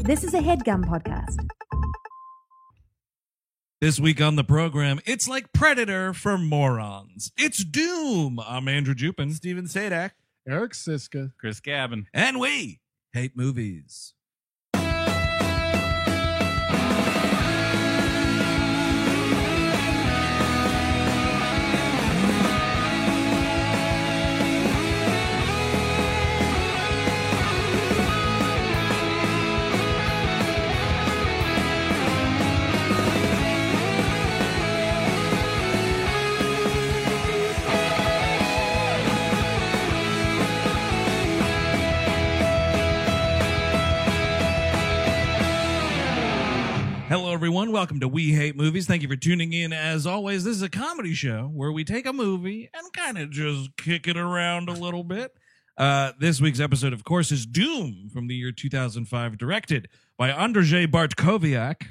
This is a HeadGum podcast. This week on the program, it's like Predator for morons. It's Doom. I'm Andrew Jupin. Steven Sadak. Eric Siska. Chris Gavin. And we hate movies. Hello, everyone. Welcome to We Hate Movies. Thank you for tuning in. As always, this is a comedy show where we take a movie and kind of just kick it around a little bit. This week's episode, of course, is Doom from the year 2005, directed by Andrzej Bartkowiak.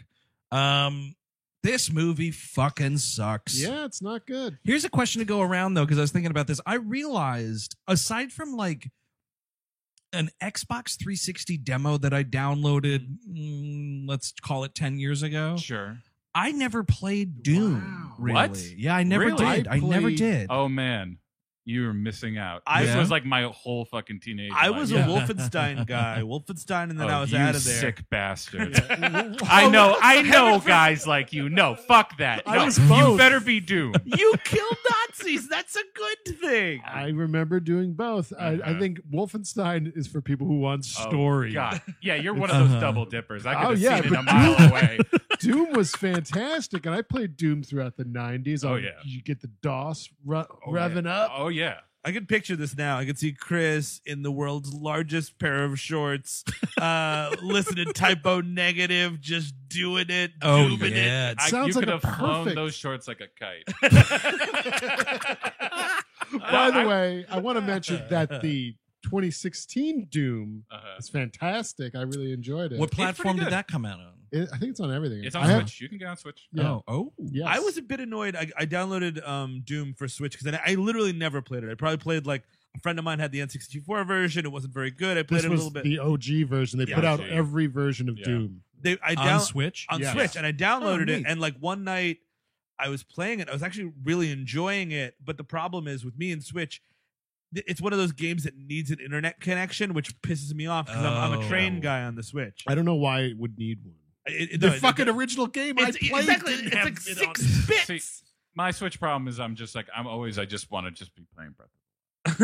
This movie fucking sucks. Yeah, it's not good. Here's a question to go around, though, because I was thinking about this. I realized, aside from like an Xbox 360 demo that I downloaded, let's call it 10 years ago. Sure. I never played Doom. Wow. Really. What? Yeah, I never Really? did. I never played- did. Oh man, you were missing out. I- This Yeah? was like my whole fucking teenage I life. was Yeah. a Wolfenstein guy. Wolfenstein, and then Oh, I was you out of there. sick bastard. I know guys like you. No, fuck that. I No, was you both. better be Doom. You killed Nazis. That's a good thing. I remember doing both. I Uh-huh. think Wolfenstein is for people who want Oh, story. God. Yeah, you're one of those Uh-huh. double dippers. I could Oh, have yeah, seen it but a mile away. Doom was fantastic, and I played Doom throughout the 90s. Oh, yeah. You get the DOS Oh, revving yeah. up. Oh yeah. I can picture this now. I can see Chris in the world's largest pair of shorts, listening Typo Negative, just doing it, Oh, dooming it. yeah. Sounds you like could a have flown perfect- those shorts like a kite. By the way, I want to mention that the 2016 Doom Uh-huh. is fantastic. I really enjoyed it. What platform pretty did good. that come out on? I think it's on everything. It's on I have- Switch. You can get on Switch. Yeah. Oh. Yes. I was a bit annoyed. I downloaded Doom for Switch because I literally never played it. I probably played like a friend of mine had the N64 version. It wasn't very good. I played This it a was little bit. the OG version. They Yeah, put out OG. every version of Yeah. Doom. I On Switch? on Yes. Switch, and I downloaded Oh, it, neat. and like one night I was playing it. I was actually really enjoying it, but the problem is with me and Switch, it's one of those games that needs an internet connection, which pisses me off because I'm a Oh. train guy on the Switch. I don't know why it would need one. It- The no, fucking original game I it's, played exactly, didn't it's have like it on 6 it. bits. My Switch problem is I just want to just be playing Breath.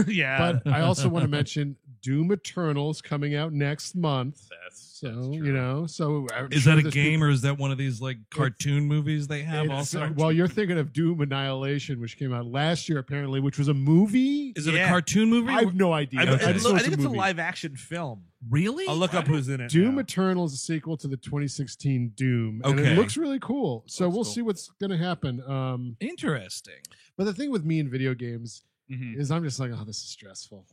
Yeah, But I also want to mention Doom Eternal's coming out next month. So, true. you know, so I'm Is sure that a there's game people- or is that one of these like cartoon movies they have It's- also? well, you're thinking of Doom Annihilation, which came out last year, apparently, which was a movie. Is it a Yeah. cartoon movie? I have no idea. I, Okay. I just know think it's a movie. live action film. Really? I'll look up who's in it. Doom now. Eternal is a sequel to the 2016 Doom, and Okay. it looks really cool. So Looks we'll cool. see what's going to happen. Interesting. But the thing with me in video games Mhm. is I'm just like, oh, this is stressful.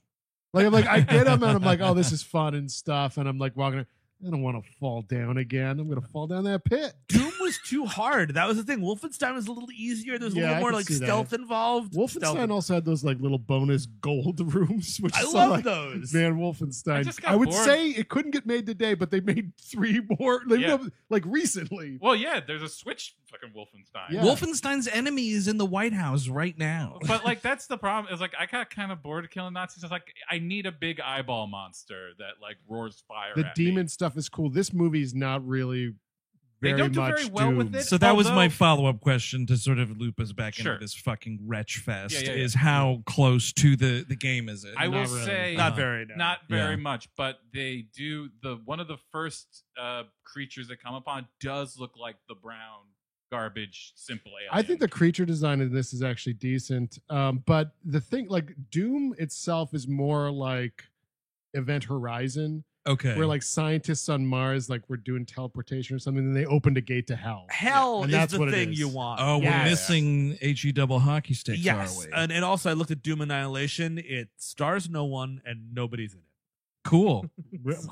Like I get them and I'm like, oh, this is fun and stuff, and I'm like walking. I don't want to fall down again. I'm going to fall down that pit. Doom was too hard. That was the thing. Wolfenstein was a little easier. There's a Yeah, little I more can like see that. stealth involved. Wolfenstein Stealth- also had those like little bonus gold rooms, which I is love like, those. man, I Wolfenstein. just got I would bored. say it couldn't get made today, but they made 3 more. They Yeah. like recently. Well, yeah, there's a Switch fucking Wolfenstein. Yeah. Wolfenstein's enemy is in the White House right now. But like that's the problem. Is like I got kind of bored of killing Nazis. It's like I need a big eyeball monster that like roars fire. The at demon me. stuff is cool. This movie's not really They very don't do much very well with Doom. it. So that was my Although- follow-up question to sort of loop us back Sure. into this fucking wretch fest. Yeah. Is how close to the game is it? I will Not really. say Not very. No. not very Yeah. much, but they do one of the first creatures that come upon does look like the brown garbage simple alien. I think the creature design in this is actually decent. But the thing, like Doom itself, is more like Event Horizon, Okay. where like scientists on Mars like were doing teleportation or something, and they opened a gate to hell. Hell And is that's the what it thing is. you want. Oh, we're Yes. missing HE double hockey sticks, yes. are we? And also, I looked at Doom Annihilation. It stars no one and nobody's in it. Cool.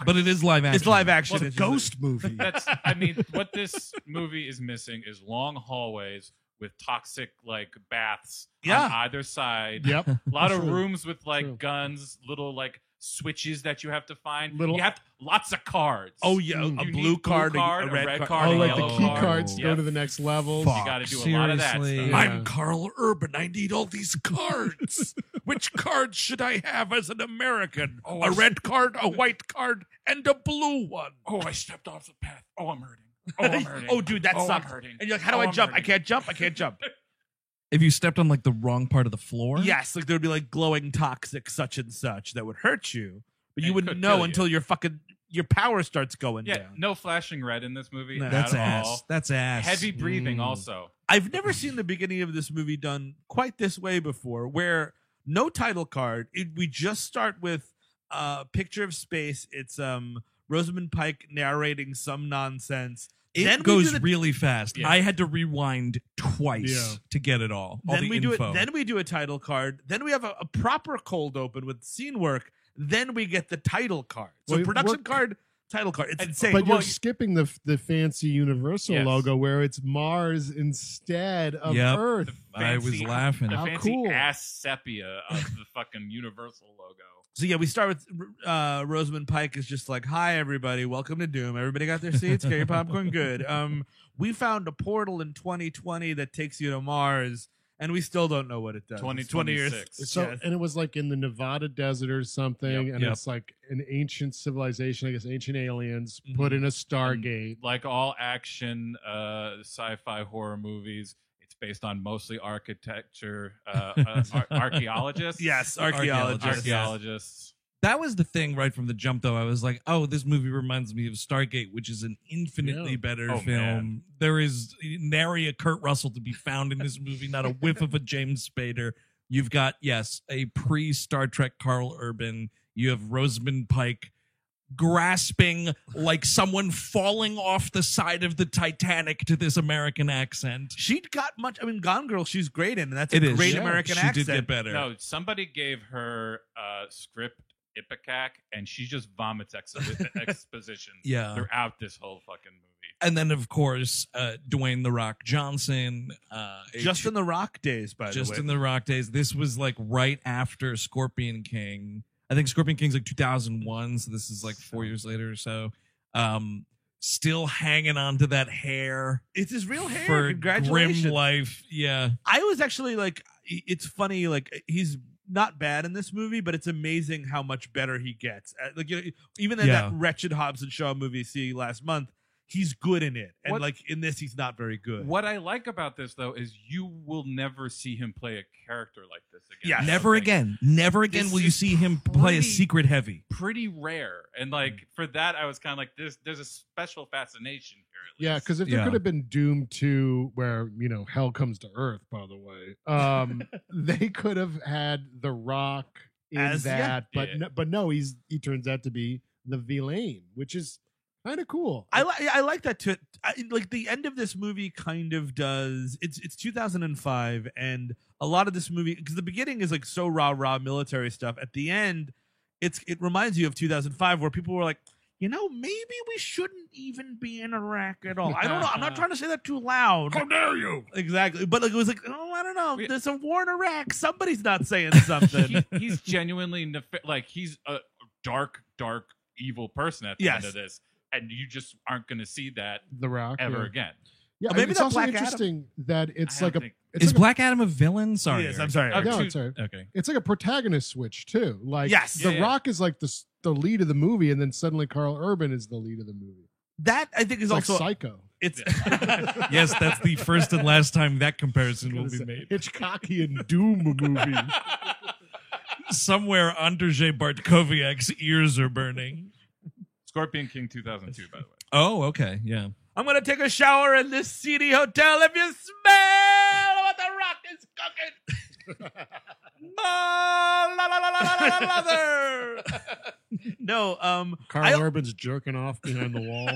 But it is live action. It's live action. Well, It's a just- ghost movie. That's I mean, what this movie is missing is long hallways with toxic like baths Yeah. on either side. Yep. A lot of True. rooms with like True. guns, little like switches that you have to find. Little- You have lots of cards. Oh yeah, Mm. a You blue need card, a red card, Oh, a like the yellow key card. cards Yep. go to the next levels. You got to do a lot of that Seriously. stuff. Yeah. I'm Carl Urban. I need all these cards. Which cards should I have as an American? Oh, A red card, a white card, and a blue one. Oh, I stepped off the path. Oh, I'm hurting. Oh, I'm hurting. Oh, dude, that oh, sucks. I'm hurting. And you're like, how do Oh, I I'm jump? I hurting. can't jump. I can't jump. If you stepped on like the wrong part of the floor, Yes, like there would be like glowing toxic such and such that would hurt you, but you And wouldn't could know kill you. until your power starts going Yeah, down. no flashing red in this movie. No. that's at ass. all. That's ass. Heavy breathing Mm. also. I've never seen the beginning of this movie done quite this way before, where no title card. We just start with a picture of space. It's Rosamund Pike narrating some nonsense. It Then we goes do the- really fast. Yeah. I had to rewind twice Yeah. to get it all. Then the we do it. info. Then we do a title card. Then we have a proper cold open with scene work. Then we get the title card. So Wait, production what- card, title card. It's And- insane. But Well, you're skipping the fancy Universal Yes. logo where it's Mars instead of Yep. Earth. I was Fancy- laughing. The How fancy cool. ass sepia of the fucking Universal logo. So yeah, we start with Rosamund Pike is just like, "Hi everybody, welcome to Doom. Everybody got their seats? Get your popcorn. Good. We found a portal in 2020 that takes you to Mars, and we still don't know what it does. It's 20 years. 2026. So Yes. and it was like in the Nevada desert or something, Yep. and Yep. it's like an ancient civilization, I guess ancient aliens Mhm. put in a Stargate. Like all action sci-fi horror movies, it's based on mostly architecture, archaeologists. Yes, Archaeologists. Archaeologists. That was the thing right from the jump, though. I was like, oh, this movie reminds me of Stargate, which is an infinitely Yeah. better Oh, film. man. There is nary a Kurt Russell to be found in this movie, not a whiff of a James Spader. You've got, yes, a pre-Star Trek Carl Urban. You have Rosamund Pike grasping like someone falling off the side of the Titanic to this American accent. She got much. I mean, Gone Girl, she's great in, and that's It a is. great Yeah. American She accent. did get better. No, somebody gave her script Ipecac, and she just vomits exposition Yeah. throughout this whole fucking movie. And then, of course, Dwayne The Rock Johnson. Just in the Rock days, by the Just way. in the Rock days. This was like right after Scorpion King. I think Scorpion King's like 2001, so this is like 4 years later or so. Still hanging on to that hair It's his real hair. for Congratulations. grim life. Yeah. I was actually like, it's funny. Like he's not bad in this movie, but it's amazing how much better he gets. Like even in Yeah. that wretched Hobbs and Shaw movie see last month, he's good in it, and What- like in this, he's not very good. What I like about this, though, is you will never see him play a character like this again. Yes. Never Like, again. Never again This will you is see him play a pretty- secret heavy. Pretty rare, and like for that, I was kind of like, there's a special fascination here. At Yeah, least. because if there Yeah. could have been Doom 2, where hell comes to Earth, by the way, they could have had The Rock in As- that, yeah. but no, he turns out to be the villain, which is kind of cool. I like that too. Like the end of this movie kind of does. It's 2005, and a lot of this movie, because the beginning is like so rah military stuff. At the end, it reminds you of 2005, where people were like, maybe we shouldn't even be in Iraq at all. I don't know. I'm not trying to say that too loud. How dare you? Exactly, but like it was like, oh, I don't know. We- There's a war in Iraq. Somebody's not saying something. He's genuinely like he's a dark, evil person at the Yes. end of this, and you just aren't going to see that The Rock ever yeah. again. Yeah, Or maybe it's that also Black Adam. interesting that it's I like don't a think- it's Is like Black Adam a villain? Sorry. Yes, Eric. I'm sorry. Oh, no, two- it's all right. Okay. It's like a protagonist switch too. Like Yes. The Yeah, yeah. Rock is like the lead of the movie, and then suddenly Carl Urban is the lead of the movie. That I think is It's like also Psycho. it's Yes, that's the first and last time that comparison will be made. Hitchcockian Doom movie. Somewhere Andrzej Bartkowiak's ears are burning. Scorpion King 2002, by the way. Oh, okay. Yeah. I'm gonna take a shower in this seedy hotel if you smell what the Rock is cooking. La, la, la, la, la, la, la, leather. No, Carl I- Urban's jerking off behind the wall.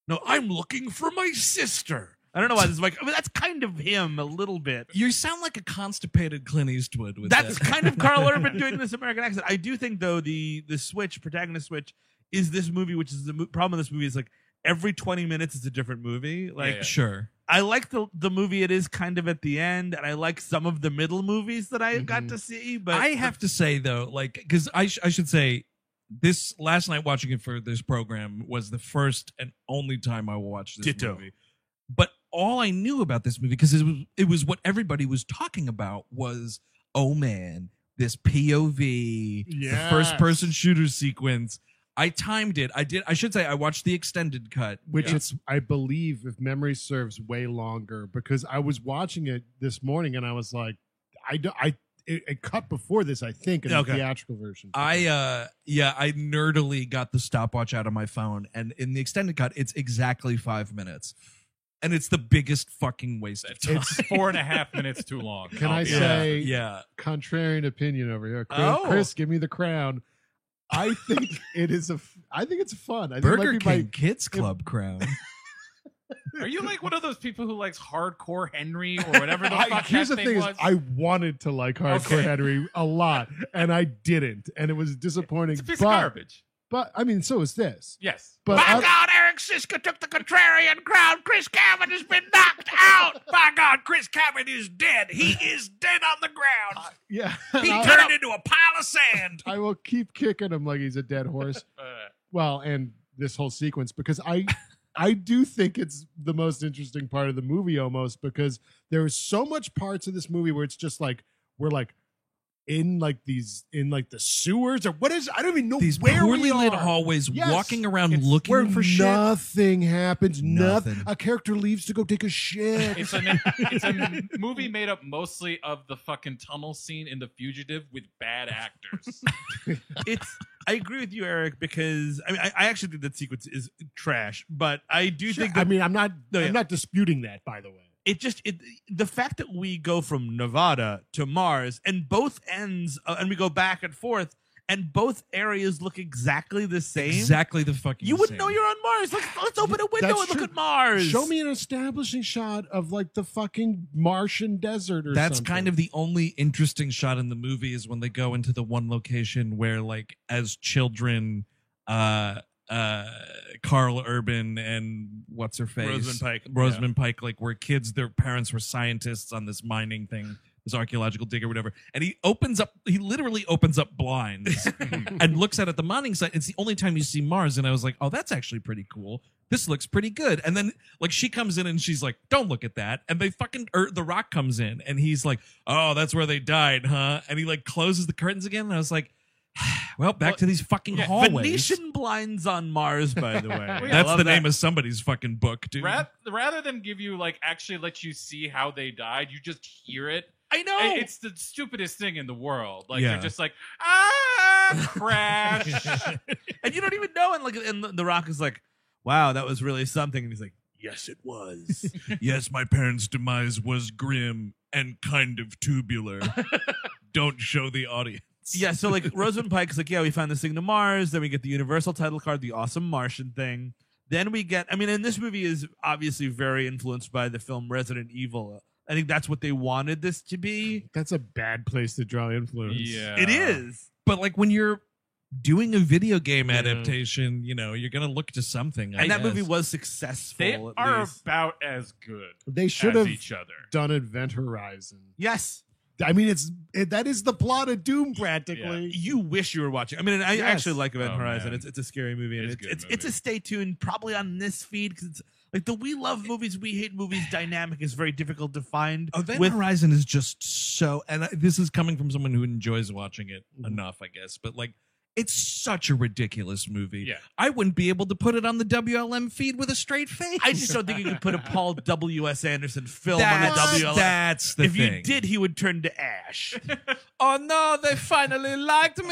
no, I'm looking for my sister. I don't know why this is like. I mean, that's kind of him a little bit. You sound like a constipated Clint Eastwood with That's that. kind of Carl Urban doing this American accent. I do think though the protagonist switch is this movie, which is the problem in this movie is like every 20 minutes it's a different movie. Like Yeah. Sure. I like the movie. It is kind of at the end, and I like some of the middle movies that I got to see. But I have to say though, like, because I should say this last night watching it for this program was the first and only time I watched this Ditto. movie. But all I knew about this movie, because it was what everybody was talking about, was, oh man, this POV, the Yes. first person shooter sequence. I timed it. I should say I watched the extended cut, which it's, I believe, if memory serves, way longer, because I was watching it this morning and I was like, it cut before this, I think, in Okay. the theatrical version. I nerdily got the stopwatch out of my phone, and in the extended cut, it's exactly 5 minutes, and it's the biggest fucking waste of time. It's 4.5 minutes too long. Can I'll I be say, honest. yeah. contrarian opinion over here? Chris, Oh. Chris, give me the crown. I think it's fun. I think it Burger might be King Kids Club crown. Are you like one of those people who likes Hardcore Henry or whatever the fuck here's that the thing thing: was? is I wanted to like Hardcore Okay. Henry a lot, and I didn't, and it was disappointing. It's a piece of garbage. But I mean, so is this. Yes. But By I- God, Eric Siska took the contrarian crown. Chris Cabot has been knocked out. By God, Chris Cabot is dead. He is dead on the ground. yeah, He I, turned into a pile of sand. I will keep kicking him like he's a dead horse. Well, and this whole sequence, because I do think it's the most interesting part of the movie, almost, because there is so much parts of this movie where it's just like we're like in like the sewers, or what is, I don't even know These where poorly we lit are. hallways, Yes. walking around It's looking where for shit. nothing happens. Nothing. Nothing. A character leaves to go take a shit. It's a movie made up mostly of the fucking tunnel scene in The Fugitive with bad actors. I agree with you, Eric, because I mean, I actually think that sequence is trash, but I do Sure. think that I mean, I'm not yeah. disputing that, by the way. the fact that we go from Nevada to Mars and both ends, and we go back and forth, and both areas look exactly the same. Exactly the fucking You wouldn't same. know you're on Mars. Let's open a window That's and look true. at Mars. Show me an establishing shot of like the fucking Martian desert or That's something. kind of the only interesting shot in the movie is when they go into the one location where, like, as children, Carl Urban and what's her face, Rosamund Pike. Pike, like, were kids. Their parents were scientists on this mining thing, this archaeological dig or whatever. And he literally opens up blinds and looks out at the mining site. It's the only time you see Mars, and I was like, oh, that's actually pretty cool. This looks pretty good. And then, like, she comes in and she's like, don't look at that. And they The Rock comes in and he's like, oh, that's where they died, huh? And he, like, closes the curtains again. And I was like, well, back to these fucking hallways. Venetian blinds on Mars, by the way. yeah, That's the name of somebody's fucking book, dude. Rather than give you actually let you see how they died, you just hear it. I know. It's the stupidest thing in the world. Like Yeah. they're just like crash. And you don't even know. And the Rock is like, wow, that was really something. And he's like, yes, it was. Yes, my parents' demise was grim and kind of tubular. Don't show the audience. Yeah, so like Rosamund Pike's like, yeah, we found this thing to Mars. Then we get the Universal title card, the awesome Martian thing. Then we get, I mean, and this movie is obviously very influenced by the film Resident Evil. I think that's what they wanted this to be. That's a bad place to draw influence. Yeah. It is. But, like, when you're doing a video game adaptation, you know, you're going to look to something. I And that guess. movie was successful. They at are least. about as good They should as have each other. done Event Horizon. Yes. I mean, that is the plot of Doom practically. You wish you were watching. I mean, I Yes. actually like Event Oh, Horizon. man. It's a scary movie, and It's a good it's a movie. stay tuned probably on this feed because it's like the we love movies, we hate movies dynamic is very difficult to find. Event with Horizon is just so, and this is coming from someone who enjoys watching it Mm-hmm. enough, I guess. But, like, it's such a ridiculous movie. Yeah. I wouldn't be able to put it on the WLM feed with a straight face. I just don't think you could put a Paul W.S. Anderson film on the that's, WLF. that's the If thing. you did, he would turn to ash. Oh no, they finally liked me.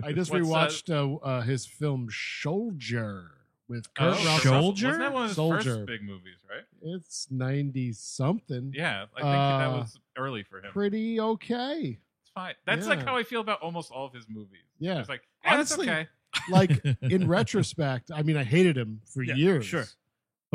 I just What's, rewatched his film Soldier with Kurt Russell. Soldier? Wasn't that one of his Soldier. first big movies, right? It's 90 something. Yeah, I think that Uh, was early for him. Pretty okay. It's fine. That's yeah. like how I feel about almost all of his movies. Yeah. It's like, yeah, Honestly, that's okay. Like, in retrospect, I mean, I hated him for Yeah, years. sure.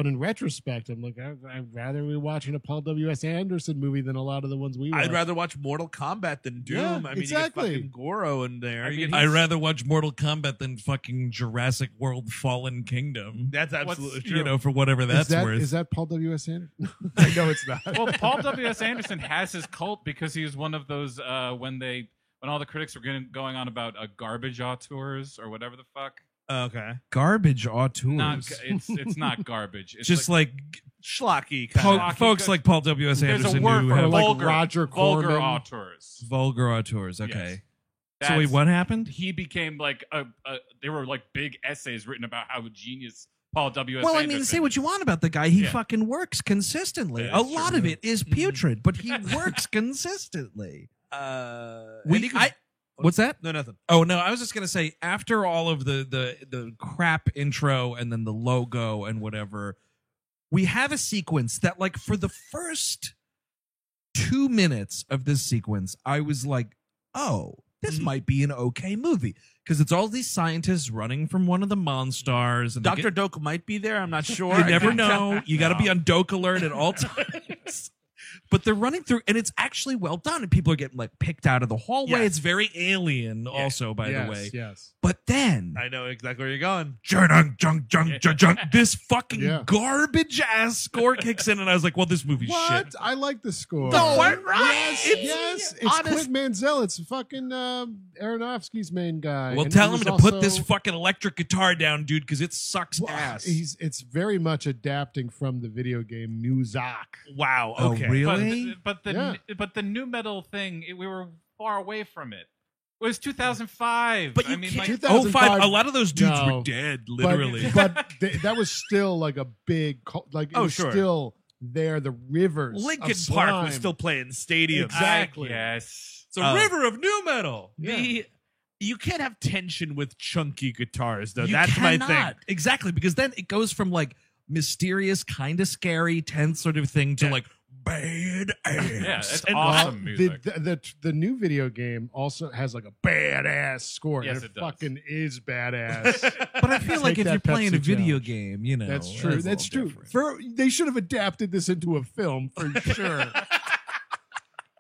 But in retrospect, I'm like, I'd rather be watching a Paul W.S. Anderson movie than a lot of the ones we watch. I'd rather watch Mortal Kombat than Doom. Yeah, I mean, exactly. you get fucking Goro in there. I You mean, get- I'd rather watch Mortal Kombat than fucking Jurassic World Fallen Kingdom. that's absolutely true. You know, for whatever that's worth. Is that Paul W.S. Anderson? I know it's not. Well, Paul W.S. Anderson has his cult because he was one of those when all the critics were going on about garbage auteurs or whatever the fuck. Okay. Garbage auteurs. Not it's not garbage. It's Just like Schlocky kind of. Schlocky, folks like Paul W.S. there's a Anderson word who for have like vulgar, Roger vulgar Corman. auteurs. vulgar auteurs. Okay. Yes. So wait, That's- what happened? He became like they were like big essays written about how genius Paul W.S. Well, I Anderson mean, say what you want about the guy. He Yeah. fucking works consistently. Yeah, A that's lot true. of it is putrid, but he works consistently. What's that? No, nothing. Oh no, I was just gonna say after all of the crap intro and then the logo and whatever, we have a sequence that like for the first 2 minutes of this sequence, I was like, oh, this might be an okay movie because it's all these scientists running from one of the Monstars and they Dr. Doak might be there. I'm not sure. You I never can't tell. know. You got to be on Doke alert at all times. But they're running through, and it's actually well done. And people are getting like picked out of the hallway. Yes. It's very alien, also, by yes, the way. Yes. But then, I know exactly where you're going. this fucking Yeah. garbage ass score kicks in, and I was like, "Well, this movie's What? shit." I like the score. No, What? right? Yes. It's honest- Clint Mansell. It's fucking Aronofsky's main guy. Well, And tell he him was to also- put this fucking electric guitar down, dude, because it sucks Well, ass. It's very much adapting from the video game Muzak. Wow. Oh, Okay. really? But Yeah. the new metal thing, we were far away from it. It was 2005. But you I mean, can't- like, 2005, a lot of those dudes no. were dead, literally. But that was still like a big, like, it Oh, was sure. still there. The rivers. Lincoln of Park slime. was still playing stadiums. Exactly. Yes. It's a river of new metal. You can't have tension with chunky guitars, though. You That's my cannot. thing. Exactly, because then it goes from like mysterious, kind of scary, tense sort of thing to Yeah. like bad ass. Yeah, it's And- awesome Well, music. the new video game also has like a badass score. Yes, and it does. fucking is badass. But I feel like Take if you're that playing a Pepsi video challenge. game, you know, That's true. it's a That's little true. different. They should have adapted this into a film for sure.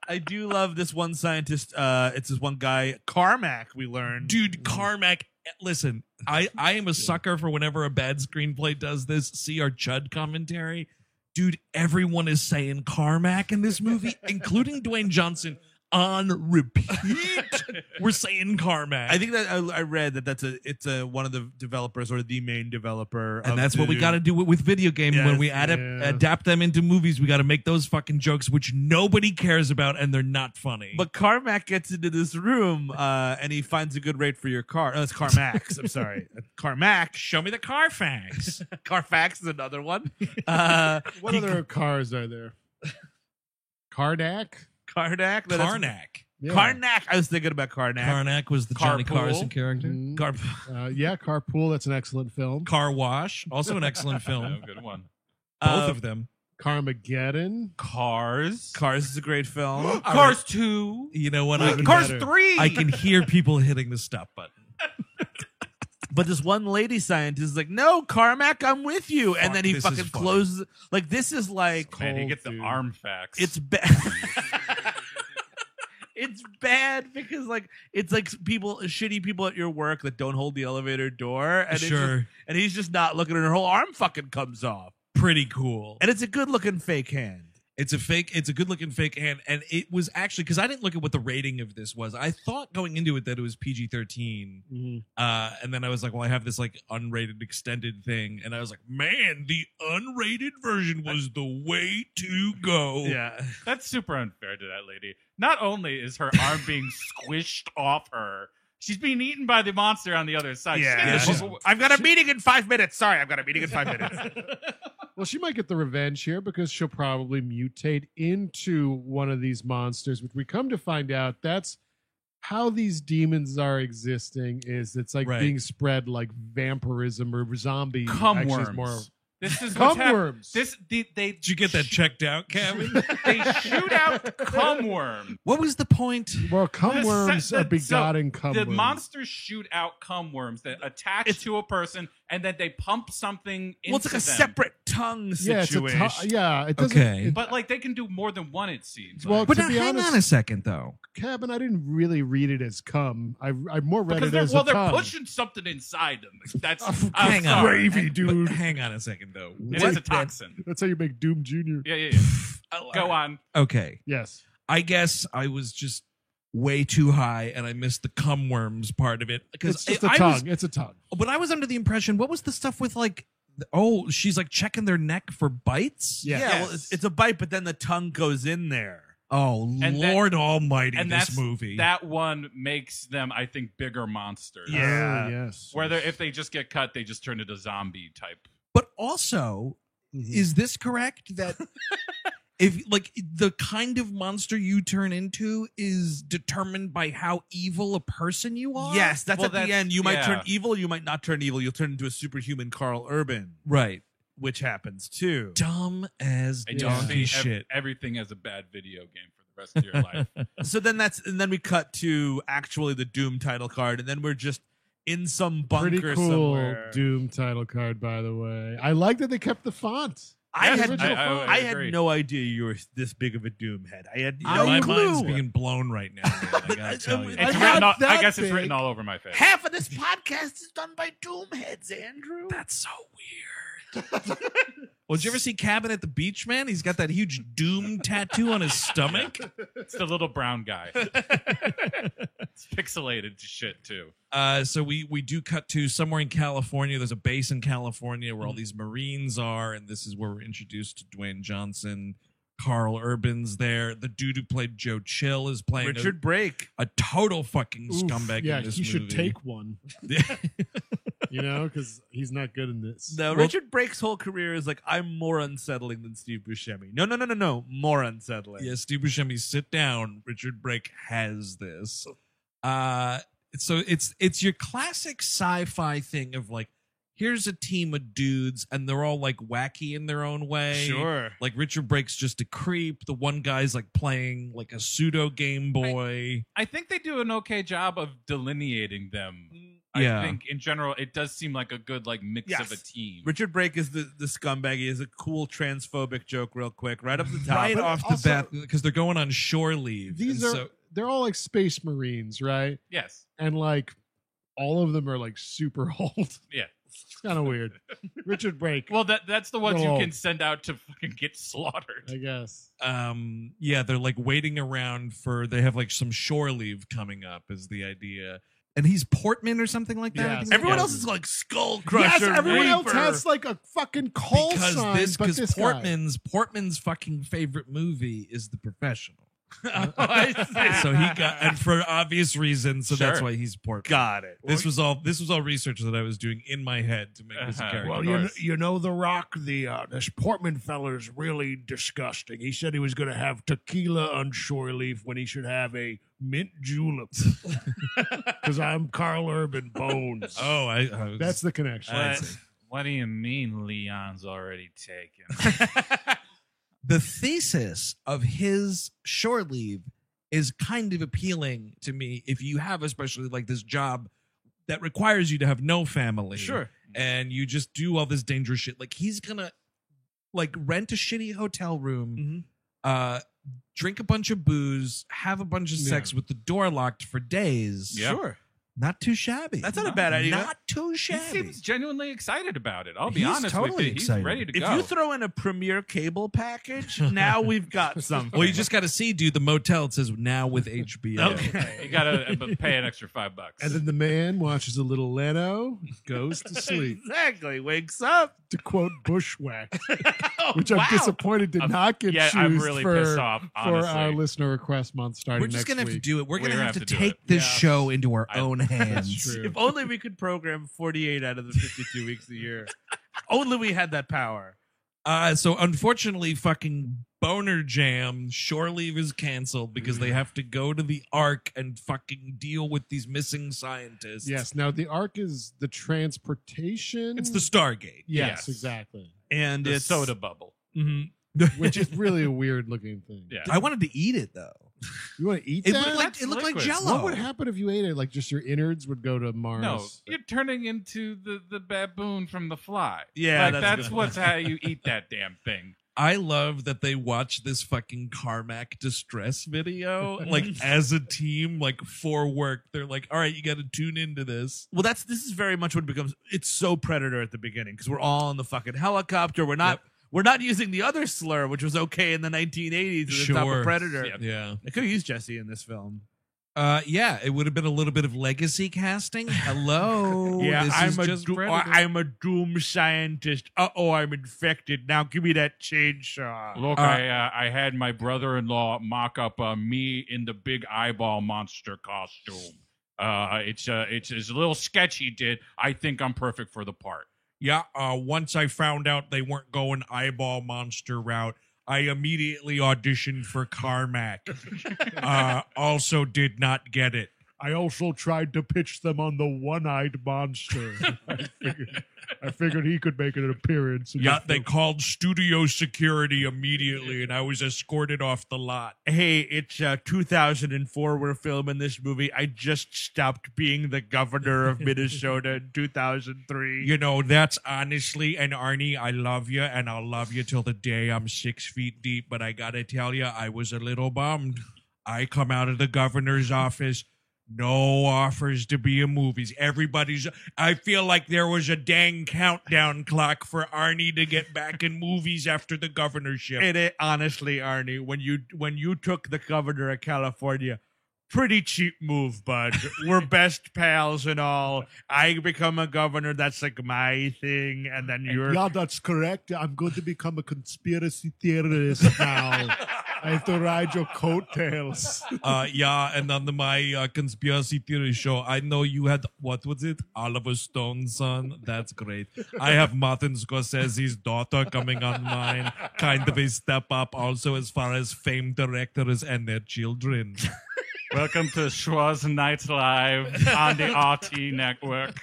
I do love this one scientist. It's this one guy, Carmack, we learned. Dude, Carmack. Listen, I am a sucker for whenever a bad screenplay does this. See our Chud commentary. Dude, everyone is saying Carmack in this movie, including Dwayne Johnson on repeat. We're saying Carmack. I think that I read that it's one of the developers or the main developer. And of that's the what we new- got to do with video games. Yes, When we yeah. adapt them into movies, we got to make those fucking jokes which nobody cares about and they're not funny. But Carmack gets into this room and he finds a good rate for your car. Oh, it's Carmax. I'm sorry. Carmack. show me the Carfax. Carfax is another one. What other cars are there? Cardack? Karnak. No, that's- Karnak. Yeah. Karnak. I was thinking about Karnak. Karnak was the Johnny Carpool. Carson character. Mhm. Car- Yeah, Carpool. That's an excellent film. Car Wash, also an excellent Oh, film. good one. Both of them. Carmageddon. Cars. Cars is a great film. Cars 2. You know what? Even Cars better. 3. I can hear people hitting the stop button. But this one lady scientist is like, "No, Carmack, I'm with you," Fuck, and then he this is fucking funny. closes. Like this is like Man, he Cold, gets the dude. arm facts. it's bad. It's bad because like it's like shitty people at your work that don't hold the elevator door, and it's Sure. just- and he's just not looking, and her whole arm fucking comes off, Pretty cool. and it's a good looking fake hand. It's a good looking fake hand. And it was actually, because I didn't look at what the rating of this was. I thought going into it that it was PG-13. And then I was like, well, I have this like unrated extended thing. And I was like, man, the unrated version was the way to go. Yeah, That's super unfair to that lady. Not only is her arm being squished off her, she's being eaten by the monster on the other side. yeah. She's- I've got a meeting in 5 minutes. Sorry, I've got a meeting in 5 minutes. Well, she might get the revenge here because she'll probably mutate into one of these monsters, which we come to find out that's how these demons are existing. Is it's like Right. being spread like vampirism or zombie. Cum Actually, it's worms. more This is cum what's hap- worms. They Did you get that checked out, Kevin? they shoot out cum worm. What was the point? Well, cum The worms se- are the- so begotten cum The worms. monsters shoot out cum worms that attach to a person, and then they pump something into Well, it's like a them. separate tongue Yeah, situation. it doesn't. Okay. But like they can do more than one, it seems. Well, Like. But to now, be hang honest- on a second, though. Cabin, I didn't really read it as cum. I more read because it they're, as well, a they're tongue. pushing something inside them. That's Hang on. sorry. Gravy, dude. But hang on a second, though. It is a toxin. That's how you make Doom Jr. Yeah. Go on. Okay. Yes. I guess I was just way too high and I missed the cum worms part of it. Because It's just a I tongue. was, It's a tongue. but I was under the impression, what was the stuff with like, she's like checking their neck for bites? Yeah. Yeah, well, it's a bite, but then the tongue goes in there. Oh, And Lord Almighty, And this that's movie. that one makes them, I think, bigger monsters. Yeah. Oh, yes. Where if they just get cut, they just turn into zombie type. But also, is this correct that if like the kind of monster you turn into is determined by how evil a person you are? Yes, that's Well, at the that's- end. You might yeah. turn evil, you might not turn evil. You'll turn into a superhuman Carl Urban, Right. which happens too. Dumb as And donkey you see shit. everything as a bad video game for the rest of your life. So then we cut to actually the Doom title card, and then we're just in some bunker Pretty cool somewhere. Doom title card, by the way. I like that they kept the font. I The had original font. I agree. had no idea you were this big of a Doom head. I had Yeah, no my clue. mind's being blown right now. Man, I gotta tell you. I It's had written all, I that guess it's big. written all over my face. Half of this podcast is done by Doom heads, Andrew. That's so weird. Well, did you ever see Cabin at the Beach, man? He's got that huge Doom tattoo on his stomach. It's the little brown guy. It's pixelated to shit too. So we do cut to somewhere in California. There's a base in California where all these Marines are, and this is where we're introduced to Dwayne Johnson. Carl Urban's there. The dude who played Joe Chill is playing Richard Brake. a total fucking Oof, scumbag yeah, in this he movie. should take one. You know, because he's not good in this. No, Well- Richard Brake's whole career is like, I'm more unsettling than Steve Buscemi. No. More unsettling. Yeah, Steve Buscemi, sit down. Richard Brake has this. So it's your classic sci-fi thing of like, here's a team of dudes and they're all like wacky in their own way. Sure. Like Richard Brake's just a creep. The one guy's like playing like a pseudo Game Boy. I think they do an okay job of delineating them. Yeah. I think in general it does seem like a good like mix of Yes. a team. Richard Brake is the scumbag. He has a cool transphobic joke real quick, right up the top. Right but off the also- bat, because they're going on shore leave. These And are they're all like space marines, right? Yes. And like all of them are like super old. Yeah. It's kind of weird. Richard Brake, Well, that's the ones Little you can old. send out to fucking get slaughtered. I guess. yeah, they're like waiting around for, they have like some shore leave coming up is the idea. And he's Portman or something like that. I Yes. think Everyone Yeah. else is like Skull Crusher. Yes, everyone else Reaper. has like a fucking call sign, but this guy. Portman's fucking favorite movie is The Professional. Oh, I see. So he got, and for obvious reasons, so that's Sure. why he's Portman. Got it. This was all research that I was doing in my head to make this a Uh-huh. character. Well, Of you course. you know, The Rock, this Portman feller's really disgusting. He said he was going to have tequila on shore leave when he should have a mint julep. Because I'm Carl Urban Bones. Oh, I was, That's the connection. I What, see. what do you mean Leon's already taken? The thesis of his shore leave is kind of appealing to me if you have especially like this job that requires you to have no family. Sure. And you just do all this dangerous shit. Like he's gonna like rent a shitty hotel room, drink a bunch of booze, have a bunch of sex with the door locked for days. Yeah. Sure. Not too shabby. That's not a bad idea. Not too He shabby. seems genuinely excited about it. I'll be He's honest totally with you. He's excited. ready to If go. you throw in a premier cable package, now we've got something. Well, you just got to see, dude. The motel, it says now with HBO. Okay. You gotta pay an extra $5. And then the man watches a little Leno, goes to sleep. Exactly. Wakes up. To quote Bushwhack, Oh, which I'm wow. disappointed did not get yeah, choose I'm really for, pissed off, for honestly. our listener request month starting We're just next gonna have to week. do it. We're gonna We're have to do take it. this Yeah. show into our own That's hands. true. If only we could program 48 out of the 52 weeks a year. Only we had that power. So unfortunately, fucking Boner Jam shore leave is canceled because they have to go to the Ark and fucking deal with these missing scientists. Yes. Now the Ark is the transportation. It's the Stargate. Yes, Yes. exactly. And And the it's soda bubble. Mhm. Which is really a weird looking thing. Yeah. I wanted to eat it though. You want to eat It that? looked like That's it looked like liquid. Jello. What would happen if you ate it? Like just your innards would go to Mars. No, you're turning into the baboon from The Fly. Yeah, like, that's a that's good what's how you eat that damn thing. I love that they watch this fucking Carmack distress video, like as a team, like for work. They're like, all right, you got to tune into this. Well, this is very much what it becomes. It's so Predator at the beginning because we're all in the fucking helicopter. We're not. Yep. We're not using the other slur, which was okay in the 1980s at the top of Predator. Yep. Yeah. They could have used Jesse in this film. Yeah, it would have been a little bit of legacy casting. Hello. This is just Predator. I'm a doom scientist. I'm infected. Now give me that chainsaw. Look, I had my brother-in-law mock up me in the big eyeball monster costume. It's a little sketch he did. I think I'm perfect for the part. Yeah, once I found out they weren't going eyeball monster route, I immediately auditioned for Carmack. Also did not get it. I also tried to pitch them on the one-eyed monster. I figured he could make an appearance. in Yeah, the they film. called studio security immediately, and I was escorted off the lot. Hey, it's 2004. We're filming this movie. I just stopped being the governor of Minnesota in 2003. You know, that's honestly, and Arnie, I love you, and I'll love you till the day I'm 6 feet deep, but I gotta tell you, I was a little bummed. I come out of the governor's office, no offers to be in movies. I feel like there was a dang countdown clock for Arnie to get back in movies after the governorship. Honestly, Arnie, when you took the governor of California, pretty cheap move, bud. We're best pals and all. I become a governor. That's like my thing, and then you're. Yeah, that's correct. I'm going to become a conspiracy theorist now. I have to ride your coattails. Yeah, and on my conspiracy theory show, I know you had, what was it? Oliver Stone's son. That's great. I have Martin Scorsese's daughter coming online. Kind of a step up also as far as famed directors and their children. Welcome to Schwarz Night Live on the RT network.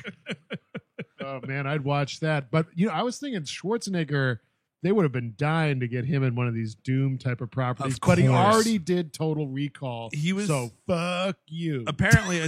Oh man, I'd watch that. But I was thinking Schwarzenegger. They would have been dying to get him in one of these Doom type of properties, Of but he course. already did Total Recall. He was- so fuck you. Apparently,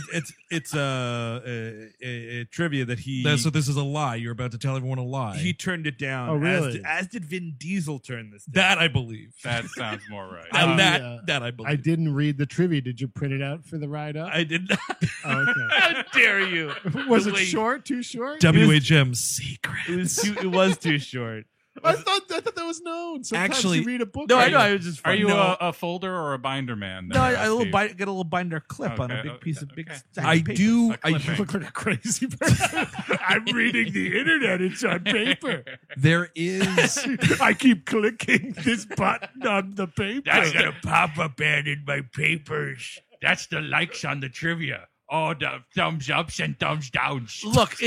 it's a trivia that he So this is a lie. You're about to tell everyone a lie. he turned it down. Oh, really? As did Vin Diesel turn this down. That I believe. That sounds more right. And yeah. that I believe. I didn't read the trivia. Did you print it out for the ride up? I did not. Oh, okay. How dare you? Was The it way- short? Too short? WHM secret. It was too short. I thought that was known. Sometimes Actually- you read a book. No, I like know. that. I was just. Are you no, a folder or a binder man? no, I Steve? get a little binder clip on a Okay, big piece of big. okay. stack I of paper. do. A I clipping. You look like a crazy person. I'm reading the internet. It's on paper. There is. I keep clicking this button on the paper. That's the pop-up ad in my papers. That's the likes on the trivia. Oh, the thumbs ups and thumbs downs. Look,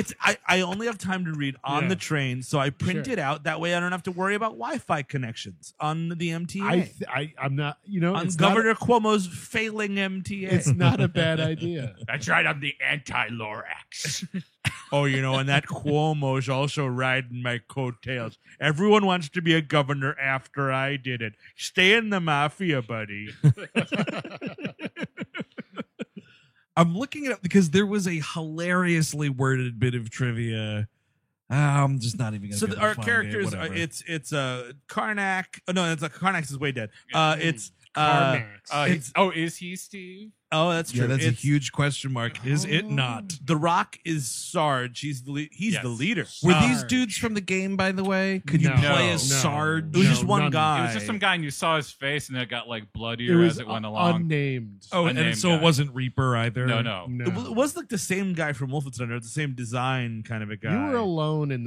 I only have time to read on Yeah. the train, so I print Sure. it out. That way, I don't have to worry about Wi-Fi connections on the MTA. I'm not. on it's Governor Cuomo's failing MTA. Not, it's not a bad idea. That's right. I'm the anti-Lorax. Oh, and that Cuomo's also riding my coattails. Everyone wants to be a governor after I did it. Stay in the mafia, buddy. I'm looking it up because there was a hilariously worded bit of trivia. I'm just not even going So to. our characters, it's Karnak. Oh, no, it's Karnak is way dead. It's Carmax. Is he Steve? Oh, that's true. Yeah, that's a It's- huge question mark. Is it not? The Rock is Sarge. He's the Yes. leader. Were these Sarge. dudes from the game, by the way? Could you No. play No. as No. Sarge? It was just No, one none. guy. It was just some guy, and you saw his face, and it got like It bloodier was as it went along. unnamed. Oh, and Unnamed so it guy. wasn't Reaper either. No. No. It was like the same guy from Wolfenstein, or the same design kind of a guy. You were alone in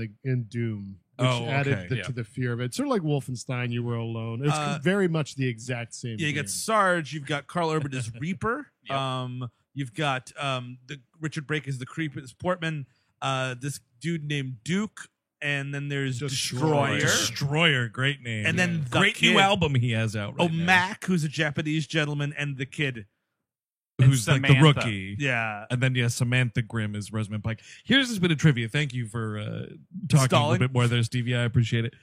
Doom, which Oh, added okay. to the fear of it. Sort of like Wolfenstein, you were alone. It's very much the exact same. Yeah, you got game. Sarge. You've got Carl Urban as Reaper. Yep. You've got the Richard Brake as the creep as Portman. This dude named Duke, and then there's Destroyer. Destroyer, great name. and then the great kid. new album he has out right now. Mac, who's a Japanese gentleman, and the kid. Who's like the Samantha. rookie. Yeah, And then, Samantha Grimm is Rosamund Pike. Here's this bit of trivia. Thank you for talking a Stalling. little bit more there, Stevie. I appreciate it.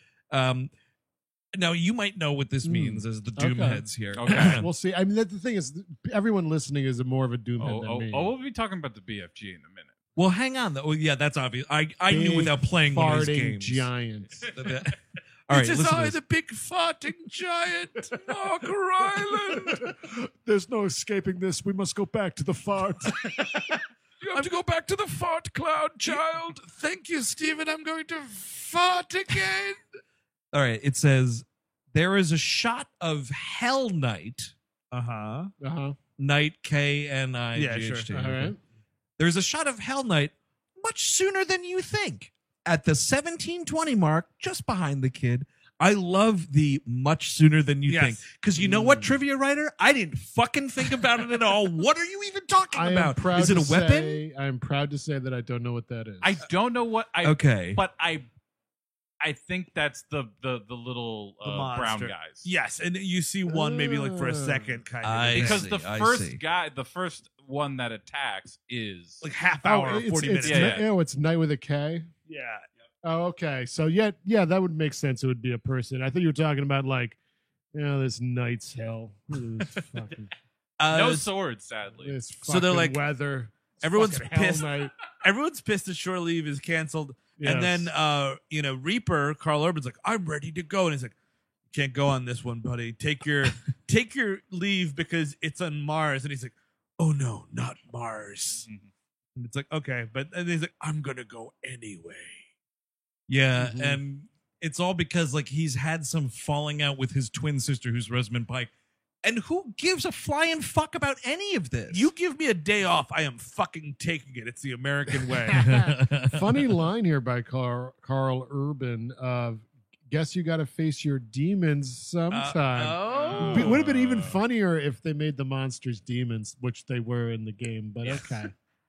Now you might know what this means as the Doom Okay. heads here. Okay. We'll see. I mean, the thing is, everyone listening is more of a doomhead than me. we'll be talking about the BFG in a minute. Well, hang on. Though. Yeah, that's obvious. I knew Big without playing one of these farting games. giants. All right, listen to this. the big farting giant, Mark Ryland. There's no escaping this. We must go back to the fart. You have to go back to the fart cloud, child. Thank you, Stephen. I'm going to fart again. All right, it says there is a shot of Hell Knight, Uh-huh. Knight K-N-I-G-H-T. Yeah, sure. All right. There's a shot of Hell Knight much sooner than you think. At the 1720 mark, just behind the kid. I love the much sooner than you Yes. think. Because you know what, trivia writer? I didn't fucking think about it at all. What are you even talking I am about? proud Is it a to weapon? say- I am proud to say that I don't know what that is. I don't know what I. Okay. But I think that's the little The brown monster. guys. Yes, and you see one maybe like for a Oh. second, kind of. I Because see, the I first see. guy, the first one that attacks is like half hour, or 40 minutes. Yeah. Oh, it's Night with a K. Yeah. Oh, okay. So yeah, that would make sense. It would be a person. I thought you were talking about like, this night's hell. This fucking, no swords, sadly. this So they're fucking like- weather. It's everyone's fucking hell pissed. night. Everyone's pissed that Shore Leave is canceled. Yes. And then Reaper, Carl Urban's like, I'm ready to go. And he's like, can't go on this one, buddy. Take your leave because it's on Mars. And he's like, oh no, not Mars. Mhm. And it's like, okay, and he's like, I'm gonna go anyway. Yeah, Mhm. and it's all because like he's had some falling out with his twin sister, who's Rosamund Pike. And who gives a flying fuck about any of this? You give me a day off, I am fucking taking it. It's the American way. Funny line here by Carl Urban of, guess you got to face your demons sometime. oh. It would have been even funnier if they made the monsters demons, which they were in the game, but okay.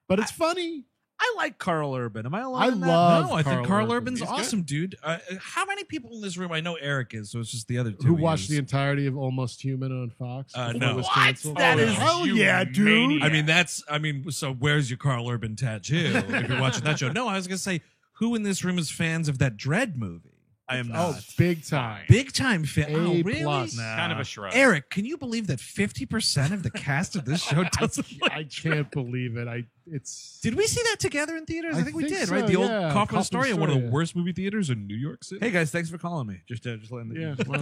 But it's funny. I like Carl Urban. Am I alone? I in that? love No, I think Carl Urban. Urban's He's good. awesome, dude. How many people in this room? I know Eric is, so it's just the other two. Who he watched the is. entirety of Almost Human on Fox? before no. it was What? canceled? That is- hell you yeah, dude. maniac. I mean, so where's your Carl Urban tattoo if you're watching that show? No, I was gonna say, who in this room is fans of that Dread movie? I am Oh, not. big time. Big time fan. A Oh, really? plus. Nah. Kind of a shrug. Eric, can you believe that 50% of the cast of this show doesn't like? I can't believe it. It's Did we see that together in theaters? I I think we think did, so, right? The old yeah. Kaufman Kaufman Astoria, one of the Astoria. worst movie theaters in New York City. Hey guys, thanks for calling me. Just letting the Yeah, well,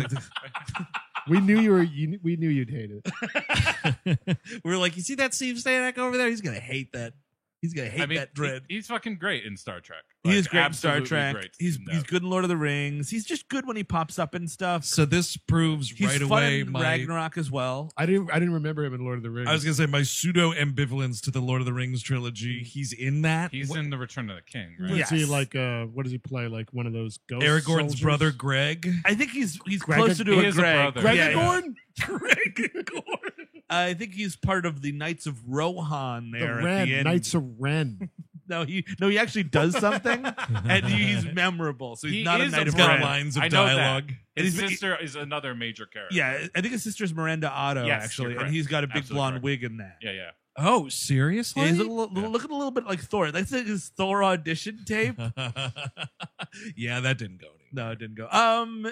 we knew we knew you'd hate it. We were like, you see that Steve Stanek over there? He's gonna hate that. He's gonna hate that Dread. He's fucking great in Star Trek. He is Like, great in Star absolutely Trek. great. He's No. good in Lord of the Rings. He's just good when he pops up and stuff. So this proves He's right fun away in my. Ragnarok as well. I didn't remember him in Lord of the Rings. I was gonna say my pseudo ambivalence to the Lord of the Rings trilogy. He's in that. He's in the Return of the King, What right? Yeah. is he Yes. like? What does he play? Like one of those ghosts? Aragorn's brother Greg. I think he's Greg- closer to he a is a Greg. brother. Greg Yeah, yeah. Gregor? I think he's part of the Knights of Rohan The there at Ren, the end. Knights of Ren. No, he actually does something, and he's memorable. So he's He not a is Knight a of Got Ren. Ren. lines of I know that. dialogue. His And he's- sister is another major character. Yeah, I think his sister's Miranda Otto Yes, actually, you're and he's got a big Absolutely blonde correct. wig in that. Yeah, yeah. Oh, seriously? Yeah, he's looking a little bit like Thor. That's like his Thor audition tape. Yeah, that didn't go anywhere. No, it didn't go.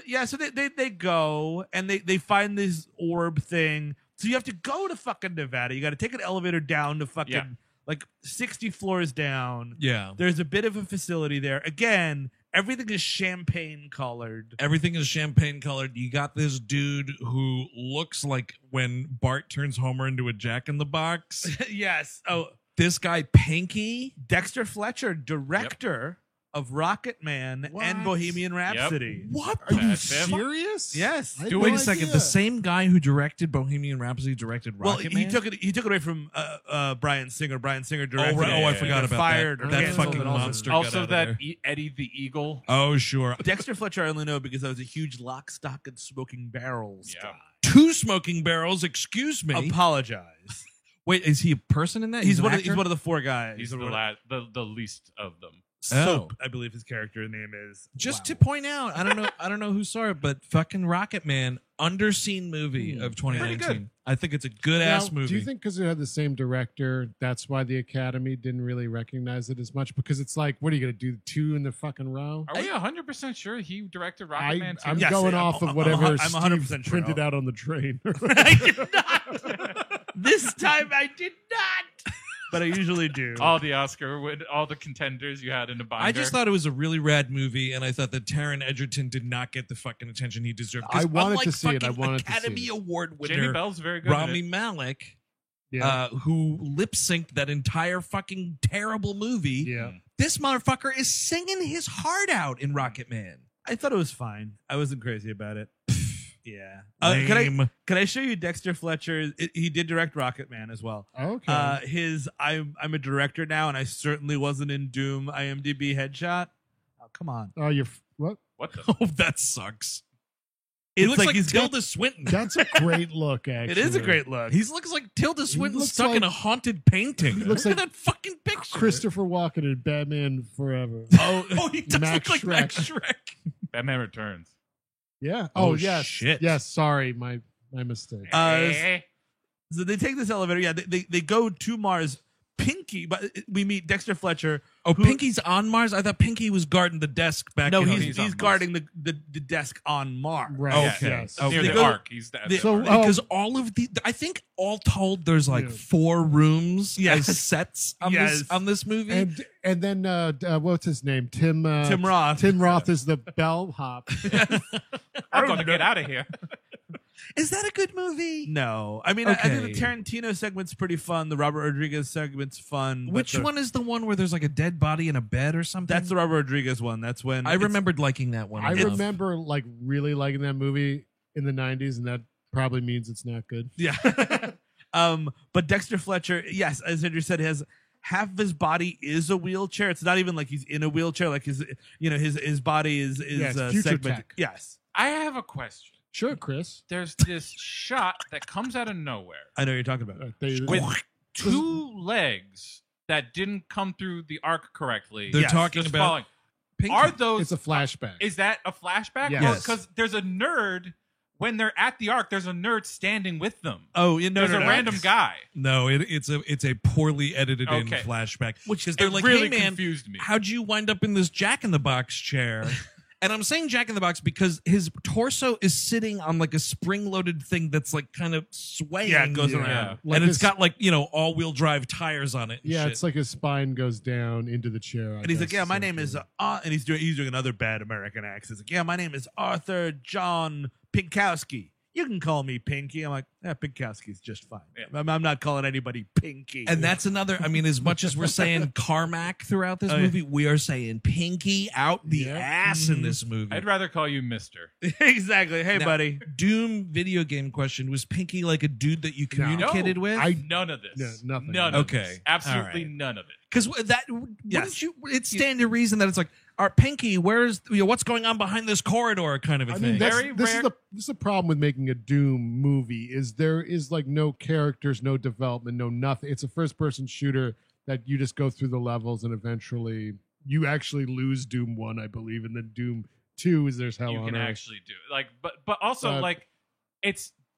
Yeah, so they go and they find this orb thing. So you have to go to fucking Nevada. You got to take an elevator down to fucking Yeah. like 60 floors down. Yeah. There's a bit of a facility there. Again, everything is champagne colored. Everything is champagne colored. You got this dude who looks like when Bart turns Homer into a Jack in the Box. Yes. Oh, This guy, Pinky. Dexter Fletcher, director of Rocket Man What? and Bohemian Rhapsody. What? Are you That's him. serious? Yes. I had Wait no a second. idea. The same guy who directed Bohemian Rhapsody directed Well, Rocket he Man? took it away from Brian Singer. Brian Singer directed. right. it. I yeah, forgot Got about fired that. or That canceled fucking and all monster. got Also, out of that there. Eddie the Eagle. Oh, sure. Dexter Fletcher, I only know because I was a huge Lock, Stock, and Smoking Barrels Yeah. guy. 2 smoking barrels. Excuse me. Apologize. Wait, is he a person in that? He's an one of actor? the 4 guys. He's the least of them. Soap, I believe his character name is. Just Wow. to point out, I don't know who saw it, but fucking Rocket Man underseen movie of 2019. I think it's a good Now, ass movie. Do you think because it had the same director, that's why the Academy didn't really recognize it as much? Because it's like, what are you going to do, 2 in the fucking row? Are we 100% sure he directed Rocketman 2? I'm Yes, going I'm- off of I'm whatever 100% Steve sure. printed out on the train. I did not. This time I did not. But I usually do. All the all the contenders you had in the binder. I just thought it was a really rad movie, and I thought that Taron Egerton did not get the fucking attention he deserved. 'Cause I wanted unlike to see it. I fucking wanted to see Academy it. Award Jamie winner Bell's very good. Rami at it. Malek, Yeah. who lip synced that entire fucking terrible movie. Yeah. This motherfucker is singing his heart out in Rocket Man. I thought it was fine. I wasn't crazy about it. Yeah. Lame. Can I show you Dexter Fletcher? He did direct Rocket Man as well. Okay. I'm a director now, and I certainly wasn't in Doom IMDb headshot. Oh, come on. Oh, you're what? What the? Oh, that sucks. He It's looks like he's got- Tilda Swinton. That's a great look. Actually, It is a great look. He looks like Tilda Swinton looks stuck in like- a haunted painting. He looks Look like at that fucking picture. Christopher Walken in Batman Forever. Oh, he does Max look like Max Shrek. Shrek. Batman Returns. Yeah. Oh, Oh, yes. shit. Yes. Sorry, my mistake. So they take this elevator. Yeah, they go to Mars. Pinky, but we meet Dexter Fletcher. Oh, who- Pinky's on Mars? I thought Pinky was guarding the desk back No, in he's on Mars. guarding the desk on Mars. Right. Okay. Yes. Oh, Near they the go- arc. He's that. So, because all of the, I think all told, there's like Yeah. 4 rooms Yes. as sets on Yes. this movie. And then what's his name? Tim Roth. Tim Roth is the bellhop. I'm going to get out of here. Is that a good movie? No, I mean I think the Okay. Tarantino segment's pretty fun. The Robert Rodriguez segment's fun. but Which the- one is the one where there's like a dead body in a bed or something? That's the Robert Rodriguez one. That's when I remembered liking that one. I enough. remember like really liking that movie in the 90s, and that probably means it's not good. Yeah. But Dexter Fletcher, yes, as Andrew said, has half of his body is a wheelchair. It's not even like he's in a wheelchair. Like his body is Yes, future segmented. tech. Yes, I have a question. Sure, Chris. There's this shot that comes out of nowhere I know what you're talking about. with 2 legs that didn't come through the arc correctly. They're Yes, talking Just about falling. Pinky. Are those? It's a flashback. Is that a flashback? Yes. Because there's a nerd when they're at the arc. There's a nerd standing with them. Oh, you know, There's a random guy, No, it's a poorly edited in Okay. flashback. Which is they're it like, really hey man, confused me. how'd you wind up in this Jack in the Box chair? And I'm saying Jack in the Box because his torso is sitting on like a spring-loaded thing that's like kind of swaying. Yeah, it goes Yeah. around. Like and it's his- got like, all-wheel drive tires on it. And Yeah, shit. it's like his spine goes down into the chair. I And he's like, guess, "Yeah, my essentially. name is," and he's doing another bad American accent. He's like, "Yeah, my name is Arthur John Pinkowski. You can call me Pinky." I'm like, "Yeah, Pinkowski's just fine. Yeah. I'm not calling anybody Pinky." And that's another, I mean, as much as we're saying Carmack throughout this Oh, yeah. movie, we are saying Pinky out the Yep. ass in this movie. I'd rather call you Mister. exactly. Hey, Now- buddy. Doom video game question. Was Pinky like a dude that you communicated No. with? None of this. No, nothing. None of Okay. this. Absolutely All right. none of it. Because that Yes. it's stand to reason that it's like, our Pinky, where's what's going on behind this corridor kind of a I thing. mean, this Very is rare- the problem with making a Doom movie is there is like no characters, no development, no nothing. It's a first person shooter that you just go through the levels and eventually you actually lose Doom 1, I believe, and then Doom 2 is there's hell You on can earth. actually do it. Like, but also like,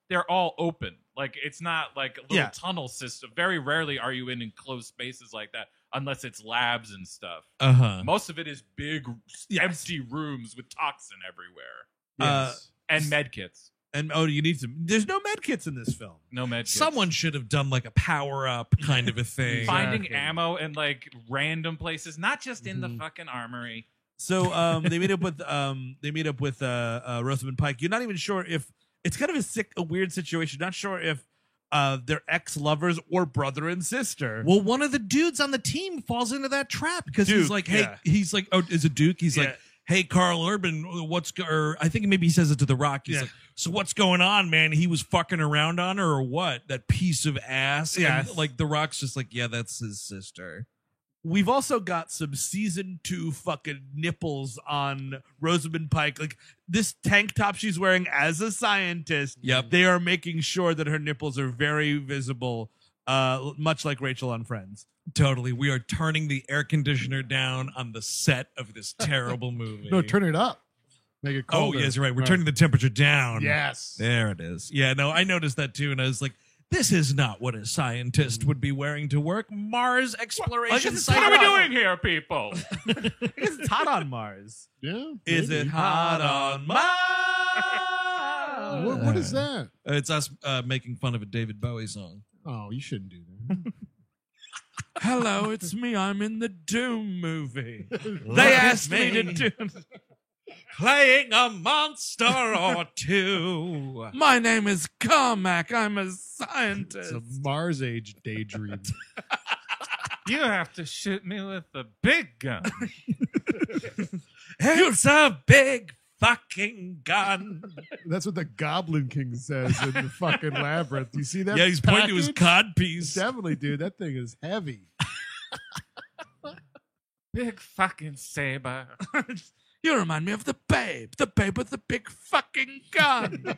they're all open. Like, it's not like a little Yeah. tunnel system. Very rarely are you in enclosed spaces like that, unless it's labs and stuff. Uh-huh. Most of it is big, Yes. empty rooms with toxin everywhere Yes. and med kits. And you need some. There's no med kits in this film. No med kits. Someone should have done like a power up kind of a thing. finding Exactly. ammo in like random places, not just in the Mhm. fucking armory. So they meet up with Rosamund Pike. You're not even sure if it's kind of a weird situation. Not sure if they're ex-lovers or brother and sister. Well, one of the dudes on the team falls into that trap because he's Duke, like, hey, yeah. he's like, oh, is it Duke? He's Yeah. like, hey, Carl Urban, or I think maybe he says it to The Rock. He's Yeah. like, so what's going on, man? He was fucking around on her or what? That piece of ass. Yeah. And, like The Rock's just like, yeah, that's his sister. We've also got some season 2 fucking nipples on Rosamund Pike. Like this tank top she's wearing as a scientist. Yep. They are making sure that her nipples are very visible, much like Rachel on Friends. Totally. We are turning the air conditioner down on the set of this terrible movie. No, turn it up. Make it Oh, colder. yes, you're right. We're turning the temperature down. Yes. There it is. Yeah, no, I noticed that too, and I was like, this is not what a scientist would be wearing to work. Mars exploration it's site. What are we doing here, people? I guess it's hot on Mars. Yeah. Is maybe. it hot on Mars? What is that? It's us making fun of a David Bowie song. Oh, you shouldn't do that. Hello, it's me. I'm in the Doom movie. They asked me to do. Playing a monster or two. My name is Carmack. I'm a It's scientist. a Mars age daydream. You have to shoot me with a big gun. It's a big fucking gun. That's what the Goblin King says in the fucking labyrinth. You see that? Yeah, he's pointing to his package? codpiece. Definitely, dude. That thing is heavy. Big fucking saber. You remind me of the babe with the big fucking gun.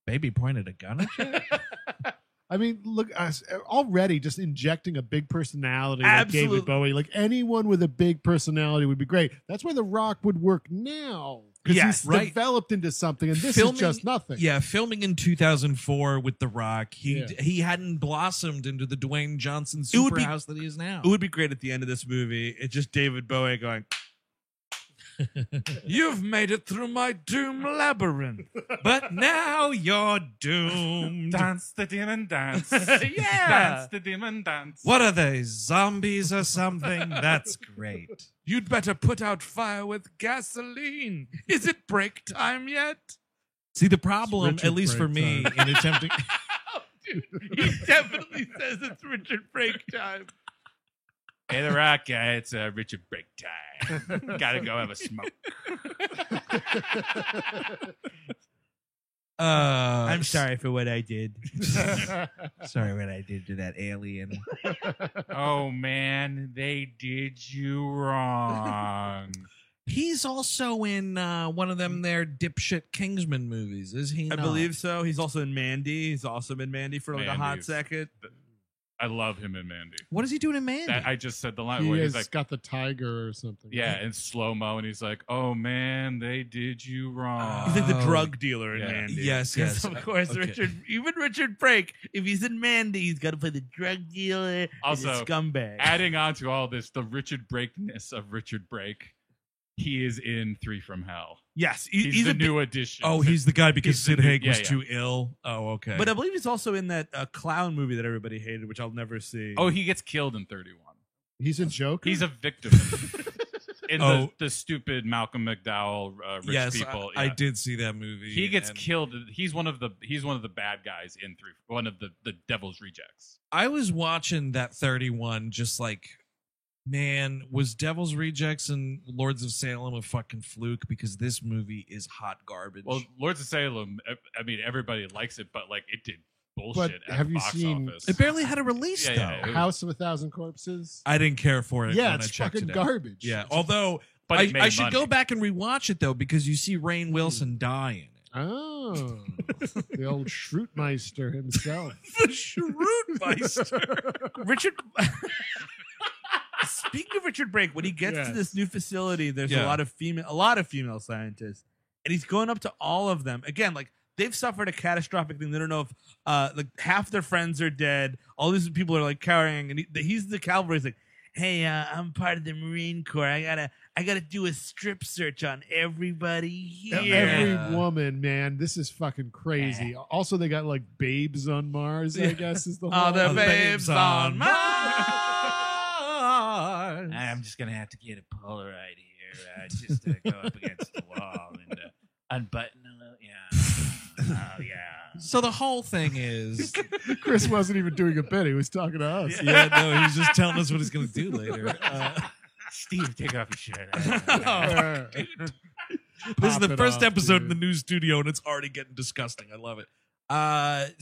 Baby pointed a gun at you? I mean, look, us already just injecting a big personality like Absolutely. David Bowie. Like anyone with a big personality would be great. That's why The Rock would work now. Because Yes, he's right. developed into something, and this Filming- is just nothing. Yeah, filming in 2004 with The Rock, Yeah. he hadn't blossomed into the Dwayne Johnson It would be- superhouse that he is now. It would be great at the end of this movie. It's just David Bowie going, "You've made it through my Doom labyrinth." But now you're doomed. Dance the demon dance. Yeah. Dance the demon dance. What are they, zombies or something? That's great. You'd better put out fire with gasoline. Is it break time yet? See, the problem, Richard at least for me, Brake in attempting... He definitely says it's Richard break time. Hey, the Rock guy, it's Richard break time. Gotta go have a smoke. I'm sorry for what I did. Sorry what I did to that alien. Oh man, they did you wrong. He's also in one of them there dipshit Kingsman movies, is he I not? believe so. He's also in Mandy. He's also been Mandy for like a hot Mandy's- second. I love him in Mandy. What is he doing in Mandy? That, I just said the line He where has he's like, got the tiger or something. yeah, in slow mo, and he's like, "Oh man, they did you wrong." He's like the Oh. drug dealer in Yeah. Mandy. Yes, 'Cause yes. Of course, Okay. even Richard Brake, if he's in Mandy, he's got to play the drug dealer, Also, and the scumbag. Adding on to all this, the Richard Brake-ness of Richard Brake, he is in Three from Hell. Yes, He's the a new addition. Oh, he's the guy because He's the Sid new- Haig was yeah, yeah. too ill. Oh, okay. But I believe he's also in that clown movie that everybody hated, which I'll never see. Oh, he gets killed in 31. He's a Joker. He's a victim in Oh. the stupid Malcolm McDowell rich yes, people. I yeah. did see that movie. He gets and killed. He's one of the bad guys in one of the Devil's Rejects. I was watching that 31 just like, man, was Devil's Rejects and Lords of Salem a fucking fluke? Because this movie is hot garbage. Well, Lords of Salem. I mean, everybody likes it, but like it did But bullshit at have the you box seen- office. it barely had a release, Yeah, though. yeah, it- House of a Thousand Corpses. I didn't care for it Yeah, when I it's checked fucking it out. garbage. Yeah, although But it made I should money. go back and rewatch it, though, because you see Rainn Wilson die in it. Oh, the old Schrootmeister himself. The Schrootmeister. Richard. Speaking of Richard Brake, when he gets to Yes. this new facility, there's Yeah. a lot of female scientists, and he's going up to all of them again. Like they've suffered a catastrophic thing. They don't know if like half their friends are dead. All these people are like carrying, and he's the cavalry. He's like, "Hey, I'm part of the Marine Corps. I gotta do a strip search on everybody here." Every woman, man, this is fucking crazy. Also, they got like babes on Mars. I guess is the whole. Oh, the The babes on Mars. I'm just gonna have to get a Polaroid here, just to go up against the wall and unbutton. Oh yeah. So the whole thing is, Chris wasn't even doing a bit. He was talking to us. yeah, no, he's just telling us what he's going to do later. Steve, take off your shirt. This is the Pop it first off, episode in dude. the new studio, and it's already getting disgusting. I love it.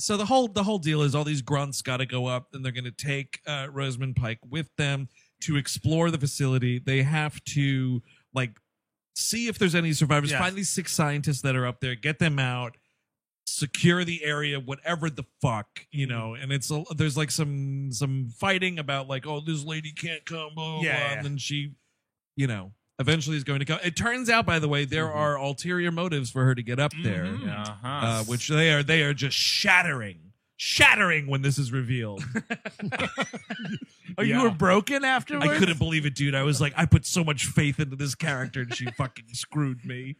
So the whole deal is all these grunts got to go up, and they're going to take Rosamund Pike with them to explore the facility. They have to like see if there's any survivors. Yes. Find these 6 scientists that are up there, get them out, secure the area, whatever the fuck, you know. And there's like some fighting about like, oh, this lady can't come, blah, blah, Yeah, blah. yeah. And then she, you know. eventually is going to come. It turns out, by the way, there are ulterior motives for her to get up there, Uh-huh. which they are just shattering when this is revealed. Oh, you were broken afterwards? I couldn't believe it, dude. I was like, I put so much faith into this character, and she fucking screwed me.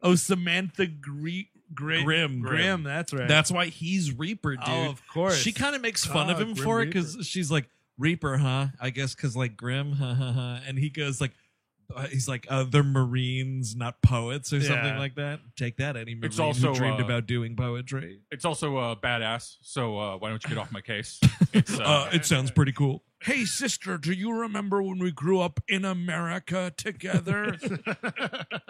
Oh, Samantha Grimm. Grimm, that's right. That's why he's Reaper, dude. Oh, of course. She kind of makes fun of him Grim for it Reaper. because she's like, Reaper, huh? I guess because like Grimm, and he goes like, he's like, they're Marines, not poets, or something Yeah. like that. Take that, any Marine It's also, who dreamed about doing poetry. It's also badass. So why don't you get off my case? It sounds pretty cool. Hey, sister, do you remember when we grew up in America together?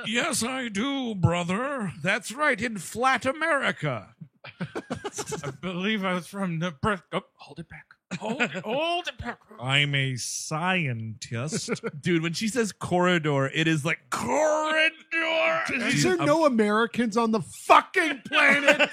Yes, I do, brother. That's right, in flat America. I believe I was from Nebraska. Oh, hold it back. Hold it back. I'm a scientist. Dude, when she says corridor, it is like corridor. Is there no Americans on the fucking planet?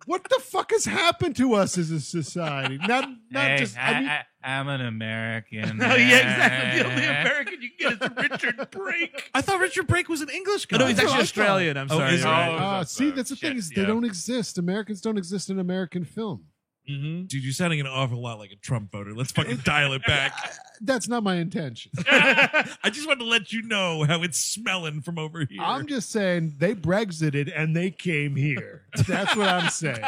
What the fuck has happened to us as a society? Not just. I mean, I'm an American. Oh, yeah, exactly. The only American you can get is Richard Brake. I thought Richard Brake was an English guy. No, he's That's what actually I Australian. I'm Oh, sorry. is he? You're right. see, that's the thing shit, is they yeah. don't exist. Americans don't exist in American film. Mhm. Dude, you're sounding an awful lot like a Trump voter. Let's fucking dial it back. That's not my intention. I just wanted to let you know how it's smelling from over here. I'm just saying they Brexited and they came here. That's what I'm saying.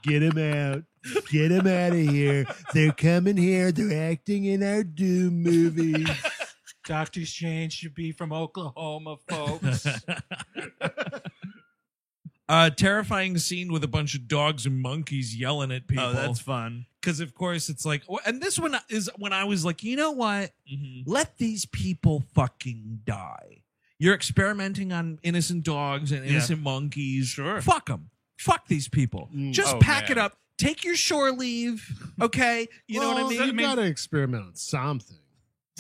Get them out. Get them out of here. They're coming here. They're acting in our Doom movies. Doctor Strange should be from Oklahoma, folks. Terrifying scene with a bunch of dogs and monkeys yelling at people. Oh, that's fun. Because of course it's like, and this one is when I was like, you know what? Mm-hmm. Let these people fucking die. You're experimenting on innocent dogs and innocent monkeys. Sure. Fuck them. Fuck these people. Just Oh, pack man. it up. Take your shore leave. Okay. You know what I Well, mean? You gotta experiment on something.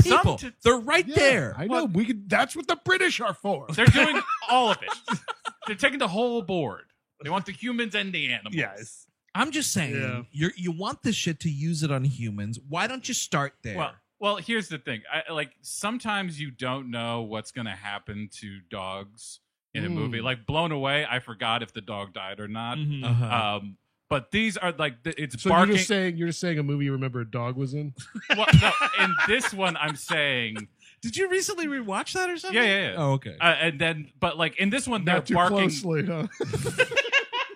People. They're right Yeah, there. I know. We could. That's what the British are for. They're doing all of it. They're taking the whole board. They want the humans and the animals. Yes. I'm just saying, you want this shit to use it on humans. Why don't you start there? Well, here's the thing. Like sometimes you don't know what's going to happen to dogs in a movie. Like Blown Away, I forgot if the dog died or not. Uh-huh. But these are like it's So barking. you're just saying a movie you remember a dog was in? Well, no, in this one, I'm saying, Did you recently rewatch that or something? yeah. Oh, okay. And then, but like in this one, they're Not too barking. closely, huh?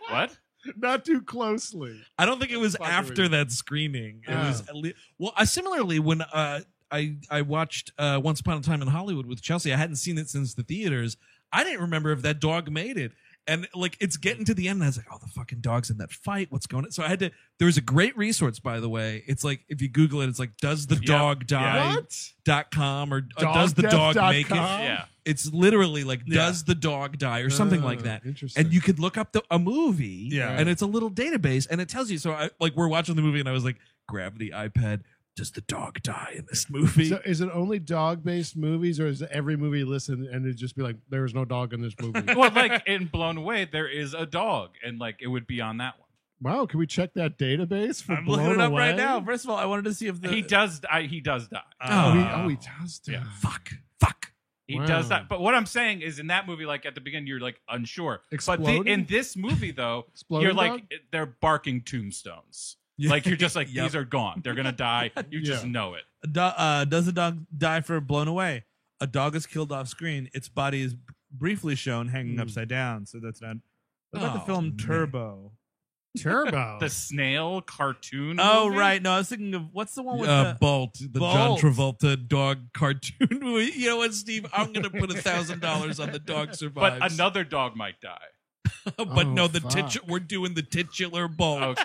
What? Not too closely. I don't think it was Fuck after with that screening. It Oh. was similarly when I watched Once Upon a Time in Hollywood with Chelsea. I hadn't seen it since the theaters. I didn't remember if that dog made it. And like it's getting to the end, and I was like, "Oh, the fucking dog's in that fight. What's going on?" So I had to. There was a great resource, by the way. It's like if you Google it, it's like "Does the dog die?".com or "Does the dog make it?" Yeah. It's literally like "Does the dog die?" or something like that. Interesting. And you could look up a movie, Yeah. and it's a little database, and it tells you. So I we're watching the movie, and I was like, grab the iPad. Does the dog die in this movie? So is it only dog-based movies, or is it every movie you listen and it just be like, "There's no dog in this movie"? Well, like in Blown Away, there is a dog, and like it would be on that one. Wow, can we check that database for I'm looking Blown it up Away? right now. First of all, I wanted to see if He does die. He does die. He does. Die. Fuck. He Wow. does that. But what I'm saying is, in that movie, like at the beginning, you're like unsure. But Exploding? in this movie, though, Exploding you're like dog? they're barking tombstones. Like you're just like Yep. these are gone. They're gonna die. You just Yeah. know it. Does a dog die for Blown Away? A dog is killed off screen. Its body is briefly shown hanging upside down. So that's not. What about the Oh, film man. Turbo? Turbo. The snail cartoon. Oh, movie? right. No, I was thinking of what's the one with the. Bolt, the Bolt. John Travolta dog cartoon movie. You know what, Steve? I'm gonna put $1,000 on the dog survives. But another dog might die. But Oh, no, fuck. we're doing the titular Bolt. Okay.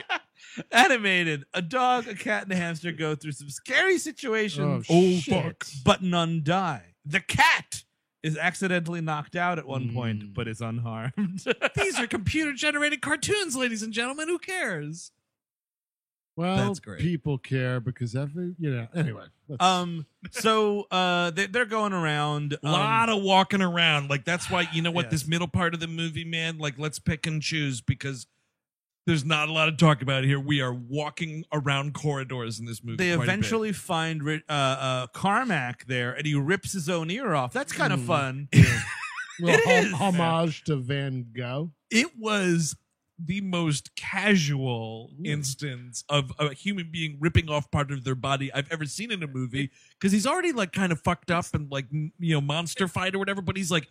Animated. A dog, a cat, and a hamster go through some scary situations, Oh, shit. but none die. The cat is accidentally knocked out at one point, but is unharmed. These are computer generated cartoons, ladies and gentlemen. Who cares? Well, That's great. people care because anyway. let's- So they're going around. A lot of walking around. Like that's why you know what Yes. this middle part of the movie, man. Like let's pick and choose because There's not a lot to talk about here. We are walking around corridors in this movie. They quite a bit. eventually find Carmack there, and he rips his own ear off. That's kind of fun. Well, It is. homage to Van Gogh. It was the most casual instance of a human being ripping off part of their body I've ever seen in a movie, because he's already like kind of fucked up and like, monster fight or whatever, but he's like,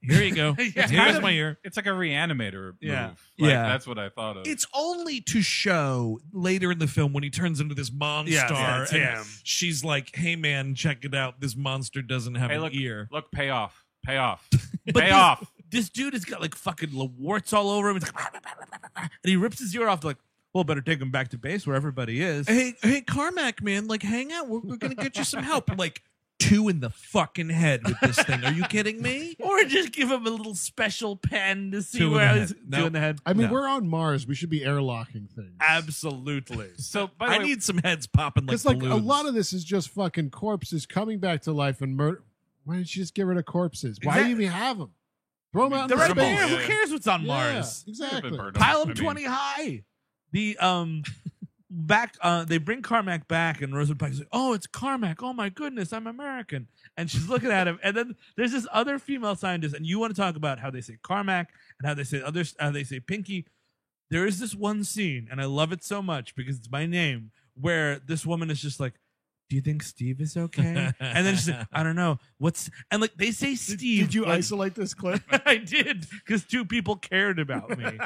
here you go. Yeah. Here's my ear. It's like a reanimator Yeah. move. Like, Yeah. That's what I thought of. It's only to show later in the film when he turns into this monster it's and him. she's like, hey man, check it out. This monster doesn't have Hey, an look, ear. look, pay off. Pay off. But Pay off. This dude has got like fucking warts all over him. He's like, and he rips his ear off. Like, well, better take him back to base where everybody is. Hey, Carmack, man, like, hang out. We're going to get you some help. Like, 2 in the fucking head with this thing. Are you kidding me? Or just give him a little special pen to see 2 in where the he's head. two No. in the head. I mean, No. we're on Mars. We should be airlocking things. Absolutely. So, by the I way, need some heads popping like Because like balloons. a lot of this is just fucking corpses coming back to life and murder. Why didn't you just get rid of corpses? Why do you even have them? Throw them out They're in right space. there. Yeah. Who cares what's on Yeah, Mars? exactly. Burn 'em. Pile them I mean, 20 high. The back they bring Carmack back, and Rosamund Pike's like, "Oh, it's Carmack. Oh my goodness, I'm American." And she's looking at him, and then there's this other female scientist, and you want to talk about how they say Carmack and how they say Pinky. There is this one scene, and I love it so much because it's my name, where this woman is just like, "Do you think Steve is okay?" And then she's like, "I don't know. And like they say Steve. Did you like, isolate this clip? I did, because 2 people cared about me.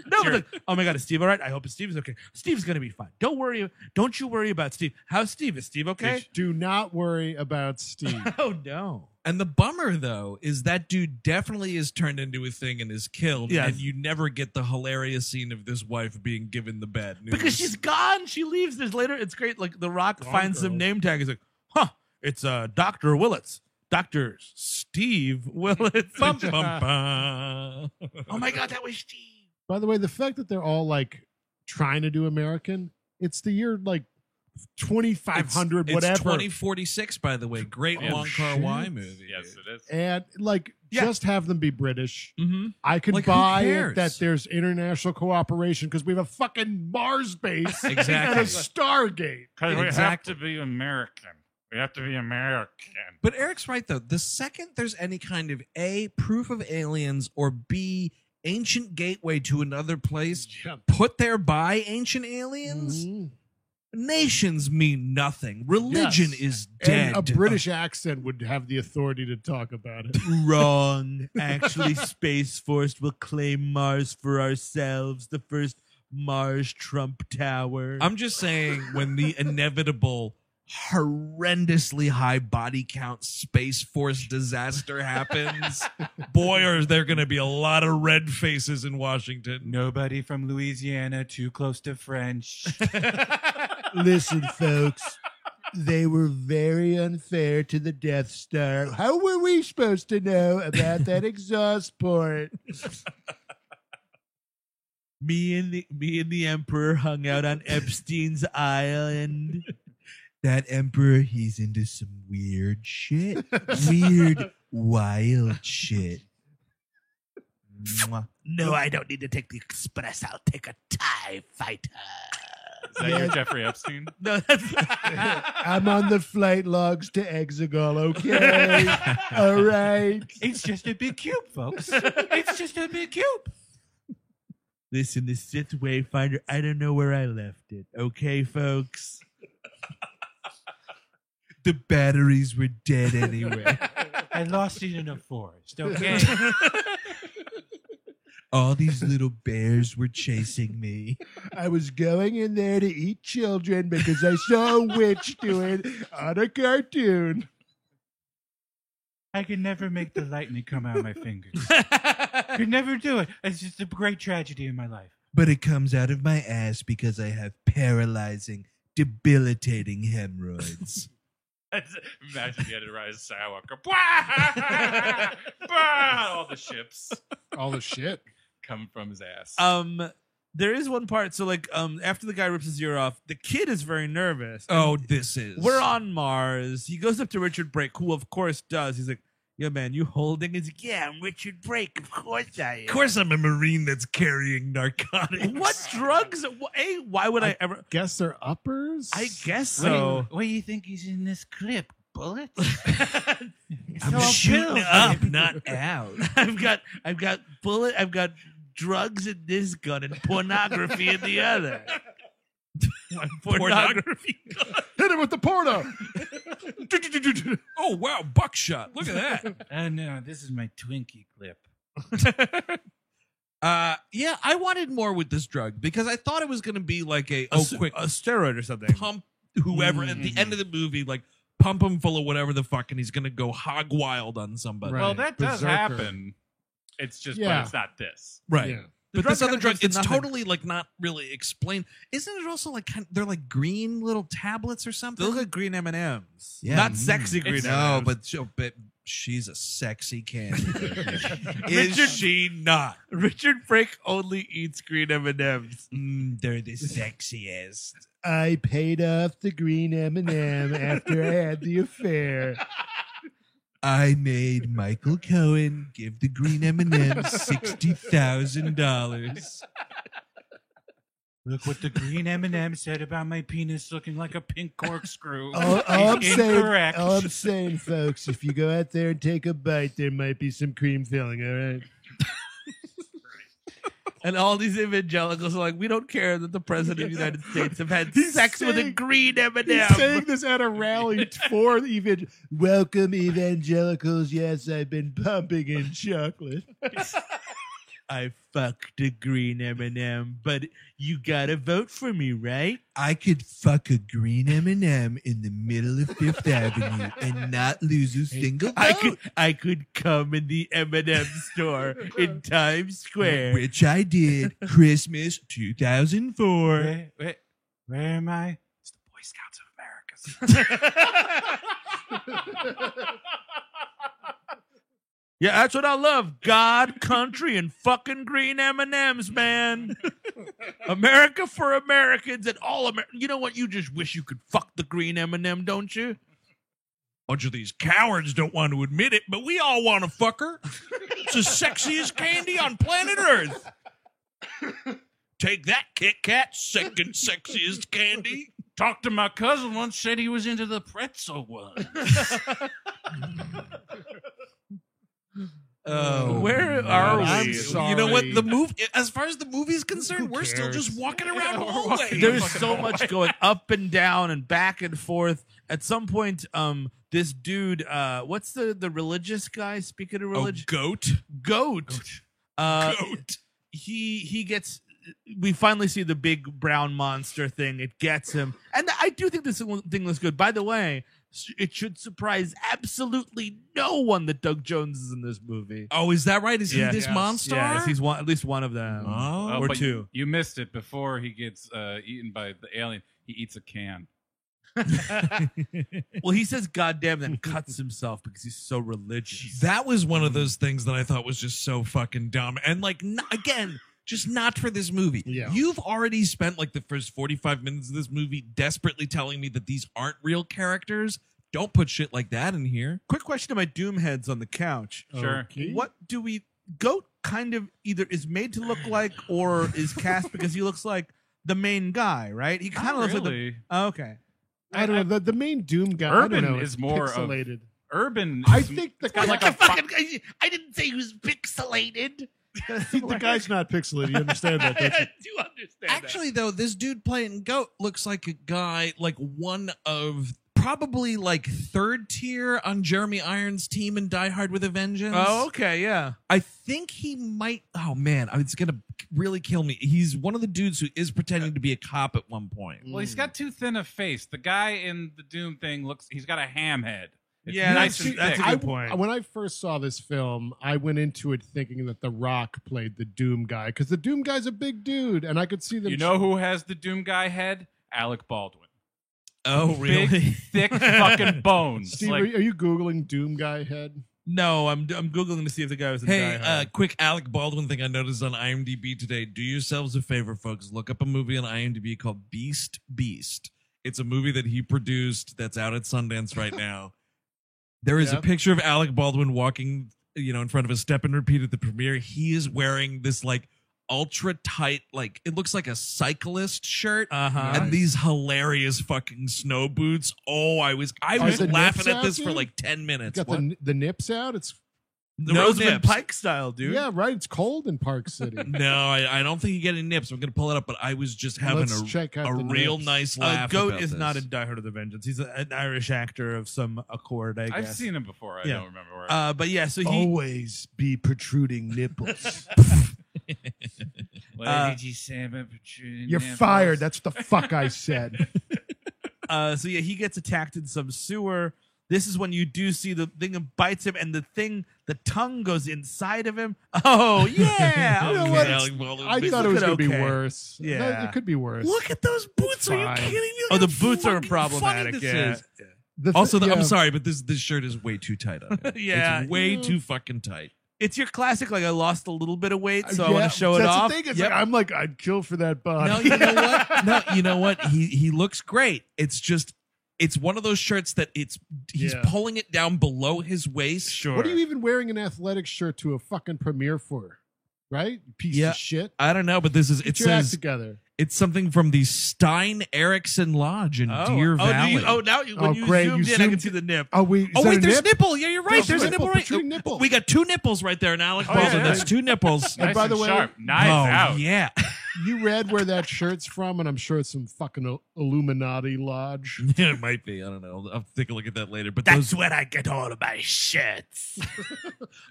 No, but like, oh my God, is Steve all right? I hope Steve is okay. Steve's gonna be fine. Don't worry. Don't you worry about Steve. How's Steve? Is Steve okay? Do not worry about Steve. Oh no. And the bummer, though, is that dude definitely is turned into a thing and is killed. Yes. And you never get the hilarious scene of this wife being given the bad news. Because she's gone. She leaves. There's later. It's great. Like The Rock finds some name tag. He's like, "Huh? It's Dr. Willits. Dr. Steve Willits." Bum, bum, bum. Oh my God, that was Steve. By the way, the fact that they're all like trying to do American, it's the year like 2500, It's whatever. 2046, by the way. Great Oh, Wong Kar Wai shit. movie. yes, it is. And like, Yeah. just have them be British. Mm-hmm. I can Like, who buy cares? it that there's international cooperation because we have a fucking Mars base and a Exactly. Stargate. Because we have Exactly. to be American. We have to be American. But Eric's right, though. The second there's any kind of A, proof of aliens, or B, ancient gateway to another place put there by ancient aliens, Mhm. nations mean nothing. Religion Yes. is dead. And a British accent would have the authority to talk about it. Wrong. Actually, Space Force will claim Mars for ourselves. The first Mars Trump Tower. I'm just saying, when the inevitable, horrendously high body count Space Force disaster happens, boy, are there going to be a lot of red faces in Washington. Nobody from Louisiana too close to French. Listen, folks, they were very unfair to the Death Star. How were we supposed to know about that exhaust port? Me and the Emperor hung out on Epstein's Island. That Emperor, he's into some weird shit. Weird, wild shit. Mwah. No, I don't need to take the express. I'll take a TIE fighter. Is that your Jeffrey Epstein? No, that's I'm on the flight logs to Exegol, okay? All right. It's just a big cube, folks. It's just a big cube. Listen, the Sith Wayfinder, I don't know where I left it. Okay, folks? The batteries were dead anyway. I lost it in a forest, okay? All these little bears were chasing me. I was going in there to eat children because I saw a witch do it on a cartoon. I could never make the lightning come out of my fingers. Could never do it. It's just a great tragedy in my life. But it comes out of my ass because I have paralyzing, debilitating hemorrhoids. Imagine you had to rise Skywalker. Blah! Blah! All the ships All the shit. come from his ass. There is one part. So, like, after the guy rips his ear off, the kid is very nervous. Oh, this is. We're on Mars. He goes up to Richard Brake, who of course does. He's like, Yeah, man, you holding? He's like, yeah, I'm Richard Brake. Of course I am. Of course, I'm a Marine that's carrying narcotics. What drugs? Why would I ever? Guess they're uppers. I guess so. What do you think he's in this clip? Bullets? I'm shooting up, not out. I've got bullet. I've got drugs in this gun and pornography in the other. Pornography. Hit him with the porno. Oh, wow, buckshot. Look at that. No, this is my Twinkie clip. Yeah, I wanted more with this drug because I thought it was going to be like a quick a steroid or something. pump whoever at the end of the movie, like pump him full of whatever the fuck, and he's going to go hog wild on somebody. Right. Well, that does Berserker. happen. It's just, Yeah. but it's not this. Right. Yeah. But drug this other kinda drug, comes to it's nothing. totally like not really explained. Isn't it also like they're like green little tablets or something? They look like green M&Ms. Yeah. Not sexy green It's- M&Ms. No, but she's a sexy candy. Is she not? Richard Brake only eats green M&Ms. They're the sexiest. I paid off the green M&M after I had the affair. I made Michael Cohen give the green M&M $60,000. Look what the green M&M said about my penis looking like a pink corkscrew. All I'm Incorrect. saying, folks, if you go out there and take a bite, there might be some cream filling, all right? And all these evangelicals are like, we don't care that the president of the United States have had sex with a saying- green M&M. He's saying this at a rally for welcome evangelicals. Yes, I've been pumping in chocolate. I fucked a green M&M, but you gotta vote for me, right? I could fuck a green M&M in the middle of Fifth Avenue and not lose a single vote. I could come in the M&M store in Times Square. Which I did. Christmas 2004. Wait, where am I? It's the Boy Scouts of America. Yeah, that's what I love. God, country, and fucking green M&Ms, man. America for Americans and all Americans. You know what? You just wish you could fuck the green M&M, don't you? Bunch of these cowards don't want to admit it, but we all want to fuck her. It's the sexiest candy on planet Earth. Take that, Kit Kat, second sexiest candy. Talked to my cousin once, said he was into the pretzel one. Oh, Where are I'm we? sorry. You know what? The movie, as far as the movie is concerned, we're still cares? just walking around the hallway. There's so much going up and down and back and forth. At some point, this dude, what's the religious guy? Speaking of religion, goat. Goat. Goat. He gets. We finally see the big brown monster thing. It gets him, and I do think this thing looks good. By the way, it should surprise absolutely no one that Doug Jones is in this movie. Oh, is that right? Is he Yeah. this Yes. monster? Yes, he's at least one of them. Oh. Or but two. You missed it before he gets eaten by the alien. He eats a can. Well, he says "goddamn," then cuts himself because he's so religious. That was one of those things that I thought was just so fucking dumb. And like, again, just not for this movie. Yeah. You've already spent like the first 45 minutes of this movie desperately telling me that these aren't real characters. Don't put shit like that in here. Quick question to my doom heads on the couch. Sure. Okay. What do we Goat kind of either is made to look like or is cast because he looks like the main guy, right? He kind of looks like the really. oh, okay. I don't know. The main Doom guy, Urban I don't know, is it's more of- pixelated. Urban. I is- think the it's got guy, like a fi- I didn't say he was pixelated. the guy's not pixelated. You understand that, don't you? do understand Actually, though, this dude playing Goat looks like a guy, like one of probably like third tier on Jeremy Irons' team in Die Hard with a Vengeance. Oh, okay, yeah. I think he might. Oh man, it's gonna really kill me. He's one of the dudes who is pretending to be a cop at one point. Well, he's got too thin a face. The guy in the Doom thing he's got a ham head. It's Yeah, nice that's and that's thick. a good point. When I first saw this film, I went into it thinking that The Rock played the Doom guy because the Doom guy's a big dude, and I could see them. You know who has the Doom guy head? Alec Baldwin. Oh Big, thick fucking bones. Steve, Like, are you googling Doom guy head? No, I'm googling to see if the guy was in Hey, Die Hard. quick Alec Baldwin thing I noticed on IMDb today. Do yourselves a favor, folks. Look up a movie on IMDb called Beast. It's a movie that he produced that's out at Sundance right now. There is Yeah. a picture of Alec Baldwin walking, in front of a step and repeat at the premiere. He is wearing this like ultra tight, like it looks like a cyclist shirt, and these hilarious fucking snow boots. Oh, I was the laughing nips at out, this for dude? like 10 minutes. Got the nips out. It's The No Rosamund nips. Pike style, dude. yeah, right. It's cold in Park City. No, I don't think you get any nips. I'm gonna pull it up, but I was just having Let's check out a the real nips. nice laugh. Goat about is this. not in Die Hard with a Vengeance. He's an Irish actor of some accord, I guess. I've seen him before. I Yeah. don't remember where. But yeah, so he Always be protruding nipples. What did you say about protruding You're nipples? fired. That's what the fuck I said. so yeah, he gets attacked in some sewer. This is when you do see the thing that bites him, and the tongue goes inside of him. Oh yeah, You know Okay, what? Alec Baldwin, I big- thought it was going to be okay. worse. Yeah. No, it could be worse. Look at those boots. Are you fine. kidding me? Oh, Look the how boots are fucking problematic. funny this Yeah. is. Also, yeah. I'm sorry, but this shirt is way too tight on him. Yeah. It's way too fucking tight. It's your classic. Like I lost a little bit of weight, so I want to show it that's off. The thing. It's Yep. like, I'm like, I'd kill for that body. No, you know what? No, you know what? He looks great. It's just it's one of those shirts that he's Yeah. pulling it down below his waist. Sure. What are you even wearing an athletic shirt to a fucking premiere for? Right? You piece Yeah. of shit. I don't know, but this is Get it your act says together. it's something from the Stein Erickson Lodge in Deer Valley. now when Oh, you great, zoomed you in, I can zoomed- see the nip. Oh wait. Is Oh that wait, a there's nip? nipple. Yeah, you're right. There's There's a nipple, nipple right. protruding nipple. We got two nipples right there, and Alec Oh, yeah, Baldwin. yeah. That's two nipples. Nice by the and way- sharp. Knives out. Yeah. You read where that shirt's from, and I'm sure it's some fucking Illuminati lodge. Yeah, it might be. I don't know. I'll take a look at that later. But That's those, where I get all of my shirts.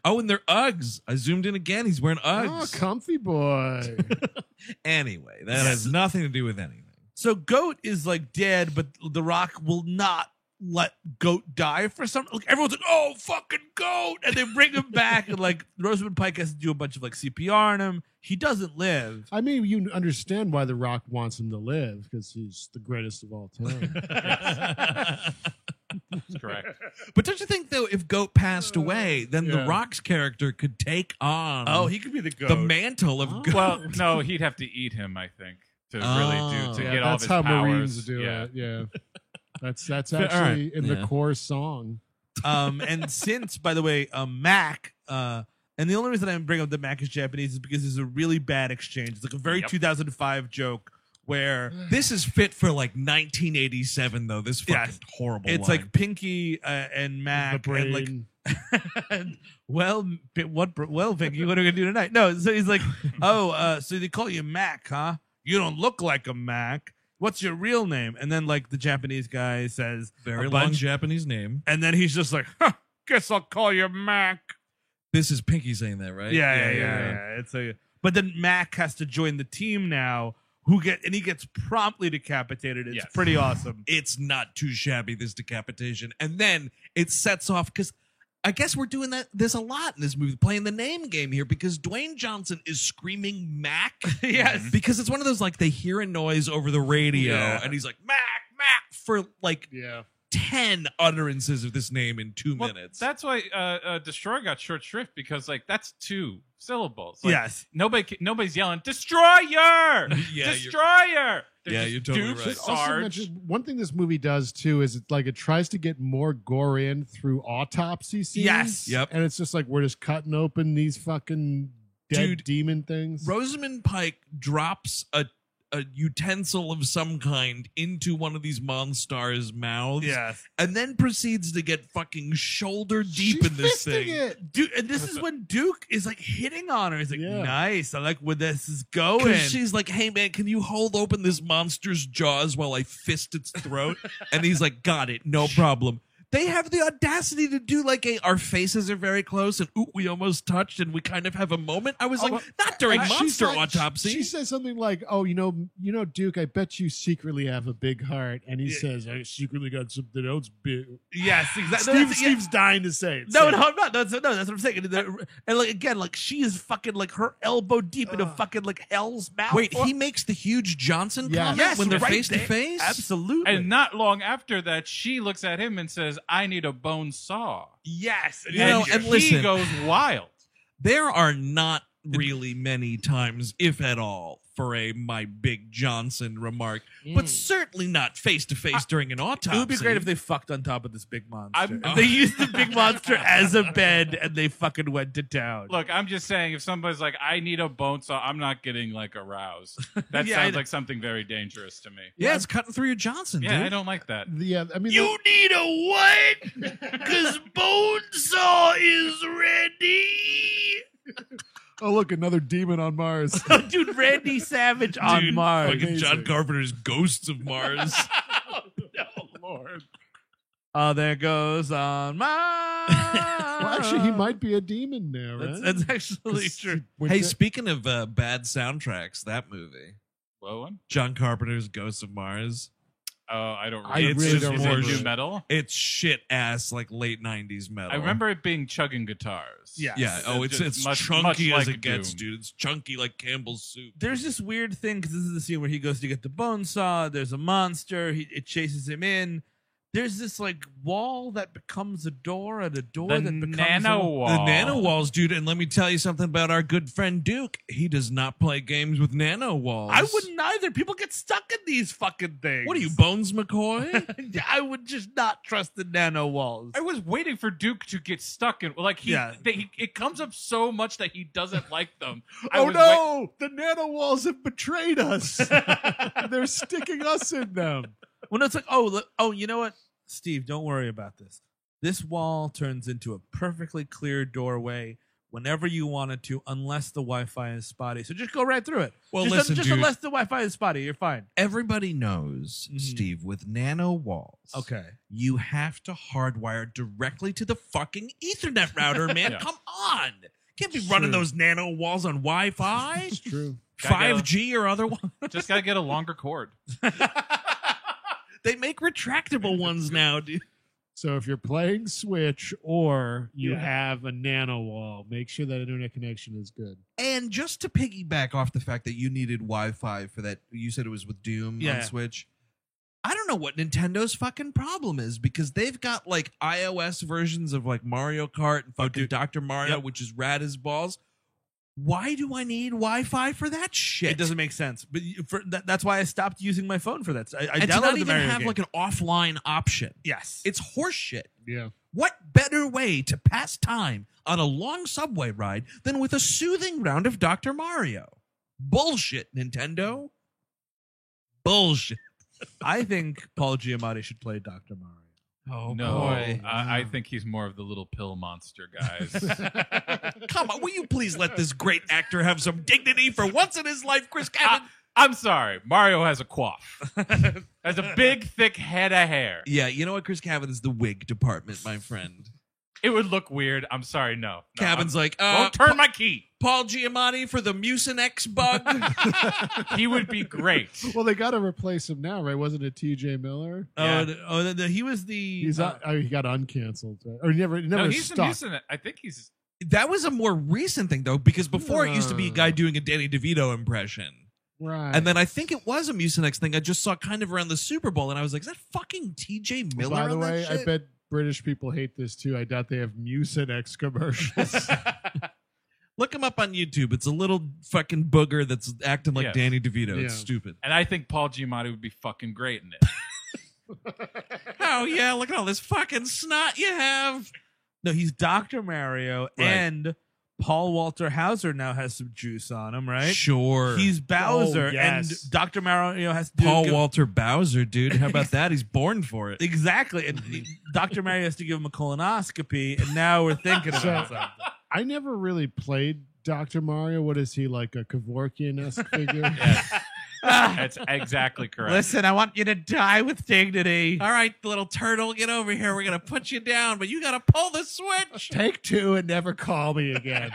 oh, and they're Uggs. I zoomed in again. He's wearing Oh, Uggs. comfy boy. Anyway, that has nothing to do with anything. So Goat is like dead, but The Rock will not let Goat die for some. Like everyone's like, "Oh, fucking Goat!" and they bring him back, and like Rosamund Pike has to do a bunch of like CPR on him. He doesn't live. I mean, you understand why The Rock wants him to live because he's the greatest of all time. That's correct. But don't you think though, if Goat passed away, then The Yeah. Rock's character could take on Oh, he could be the Goat. the mantle of Goat? Well, no, he'd have to eat him, I think, to really do to Yeah, get all of that's his how powers. Marines do Yeah. it. Yeah, that's All actually right. in Yeah. the core song. And since, by the way, Mac, and the only reason I bring up that Mac is Japanese is because there's a really bad exchange. It's like a very Yep. 2005 joke where This is fit for like 1987 though. This fucking Yes. horrible. it's line. like Pinky and The Mac and like brain. and, well, Pinky, what are we gonna do tonight? No, so he's like, so they call you Mac, huh? You don't look like a Mac. What's your real name? And then like the Japanese guy says very a long bunch, Japanese name. and then he's just like, huh, guess I'll call you Mac. This is Pinky saying that, right? Yeah. It's but then Mac has to join the team now. He gets promptly decapitated. It's Yes. pretty awesome. It's not too shabby, this decapitation. And then it sets off because I guess we're doing this a lot in this movie, playing the name game here because Dwayne Johnson is screaming Mac. Yes. Because it's one of those like they hear a noise over the radio Yeah. and he's like, Mac, for like Yeah. 10 utterances of this name in 2 Well, minutes. that's why Destroy got short shrift because like that's 2 syllables. Like, Yes. nobody's yelling Destroyer, Yeah, Destroyer. They're Yeah, just you're totally Dukes, right. Also Sarge. mention, one thing this movie does too is it tries to get more gore in through autopsy scenes. Yes. Yep. And it's just like we're just cutting open these fucking dead Dude, demon things. Rosamund Pike drops a utensil of some kind into one of these monsters' mouths. Yes. And then proceeds to get fucking shoulder deep She's in this fisting thing. it. Dude, and this is when Duke is like hitting on her. He's like, Yeah. nice. I like where this is going. Because she's like, hey man, can you hold open this monster's jaws while I fist its throat? And he's like, got it, no problem. They have the audacity to do like our faces are very close and ooh, we almost touched and we kind of have a moment. I was like, not during And she's monster like- autopsy. She says something like, "Oh, you know, Duke. I bet you secretly have a big heart." And he says, "I secretly got something else big." yes, exactly. Steve's dying to say it. No, Say no, it. I'm not. That's what I'm saying. And like again, like she is fucking like her elbow deep into fucking like hell's mouth. Wait, he makes the huge Johnson Yes. comment yes, when they're right face to there. face? Absolutely. And not long after that, she looks at him and says, "I need a bone saw." yes, You know, and he listen- goes wild. There are not really many times, if at all, for a "my big Johnson" remark, but certainly not face to face during an autopsy. It would be great if they fucked on top of this big monster. I'm- If they used the big monster as a bed and they fucking went to town. Look, I'm just saying, if somebody's like, I need a bone saw, I'm not getting like aroused. That Yeah, I sounds know. like something very dangerous to me. Yeah, it's cutting through your Johnson, Yeah, dude. I don't like that. Yeah, I mean, You need a what? Because Bonesaw is ready. oh look, another demon on Mars. Dude, Randy Savage on Dude, Mars. fucking John Amazing. Carpenter's Ghosts of Mars. Lord. Oh, there goes on Mars. Well, actually, he might be a demon now, right? That's actually true. Hey, speaking of bad soundtracks, that movie, What one? John Carpenter's Ghosts of Mars. Oh, I don't. I It's really just don't Is it remember. new it. metal? It's shit ass like late '90s metal. I remember it being chugging guitars. Yeah. Yeah. Oh, It's it's just chunky much as like it gets, Doom. dude. It's chunky like Campbell's soup. There's this weird thing because this is the scene where he goes to get the bone saw. There's a monster. It chases him in. There's this like wall that becomes a door and a door The that becomes nano a wall. The nano walls, dude. And let me tell you something about our good friend Duke. He does not play games with nano walls. I wouldn't either. People get stuck in these fucking things. What are you, Bones McCoy? I would just not trust the nano walls. I was waiting for Duke to get stuck in. Like Yeah. it comes up so much that he doesn't like them. I Oh was no! The nano walls have betrayed us. They're sticking us in them. Well, no, it's like, you know what, Steve? Don't worry about this. This wall turns into a perfectly clear doorway whenever you wanted to, unless the Wi-Fi is spotty. So just go right through it. Well, just, listen, just dude. unless the Wi-Fi is spotty, you're fine. Everybody knows, Mhm. Steve, with nano walls. Okay. You have to hardwire directly to the fucking Ethernet router, man. Yeah. Come on. Can't be running true. those nano walls on Wi-Fi. It's true. 5G or otherwise. just gotta get a longer cord. They make retractable ones now, dude. So if you're playing Switch or you Yeah. have a nano wall, make sure that internet connection is good. And just to piggyback off the fact that you needed Wi-Fi for that, you said it was with Doom Yeah. on Switch. I don't know what Nintendo's fucking problem is because they've got like iOS versions of like Mario Kart and fucking dude. Dr. Mario, Yep. which is rad as balls. Why do I need Wi-Fi for that shit? It doesn't make sense. But that's why I stopped using my phone for that. I and to downloaded not the even Mario have game. like an offline option. yes. It's horseshit. Yeah. What better way to pass time on a long subway ride than with a soothing round of Dr. Mario? Bullshit, Nintendo. Bullshit. I think Paul Giamatti should play Dr. Mario. Oh, No, boy. I think he's more of the little pill monster guys. Come on, will you please let this great actor have some dignity for once in his life, Chris Cabin? I'm sorry, Mario has a coif, has a big, thick head of hair. Yeah, you know what? Chris Cabin is the wig department, my friend. It would look weird. I'm sorry, no. Cabin's like, Won't turn my key. Paul Giamatti for the Mucinex bug. He would be great. Well, they got to replace him now, right? Wasn't it T.J. Miller? Yeah. He was the. He got uncanceled, right? Or he never No, he's stuck. I think he's. That was a more recent thing, though, because before it used to be a guy doing a Danny DeVito impression. Right. And then I think it was a Mucinex thing I just saw kind of around the Super Bowl, and I was like, is that fucking TJ Miller? By the on that way, I shit? bet British people hate this too. I doubt they have Mucinex commercials. Look him up on YouTube. It's a little fucking booger that's acting like Yes. Danny DeVito. It's Yeah. stupid. And I think Paul Giamatti would be fucking great in it. Oh, yeah, look at all this fucking snot you have. No, he's Dr. Mario, Right. and Paul Walter Hauser now has some juice on him, right? Sure. He's Bowser, Oh, yes. and Dr. Mario has to do Paul Walter Bowser, dude. How about that? He's born for it. Exactly. And Dr. Mario has to give him a colonoscopy, and now we're thinking about something. I never really played Dr. Mario. What is he, like a Kevorkian-esque figure? Yes. That's exactly correct. Listen, I want you to die with dignity. All right, little turtle, get over here. We're going to put you down, but you got to pull the switch. Take two and never call me again.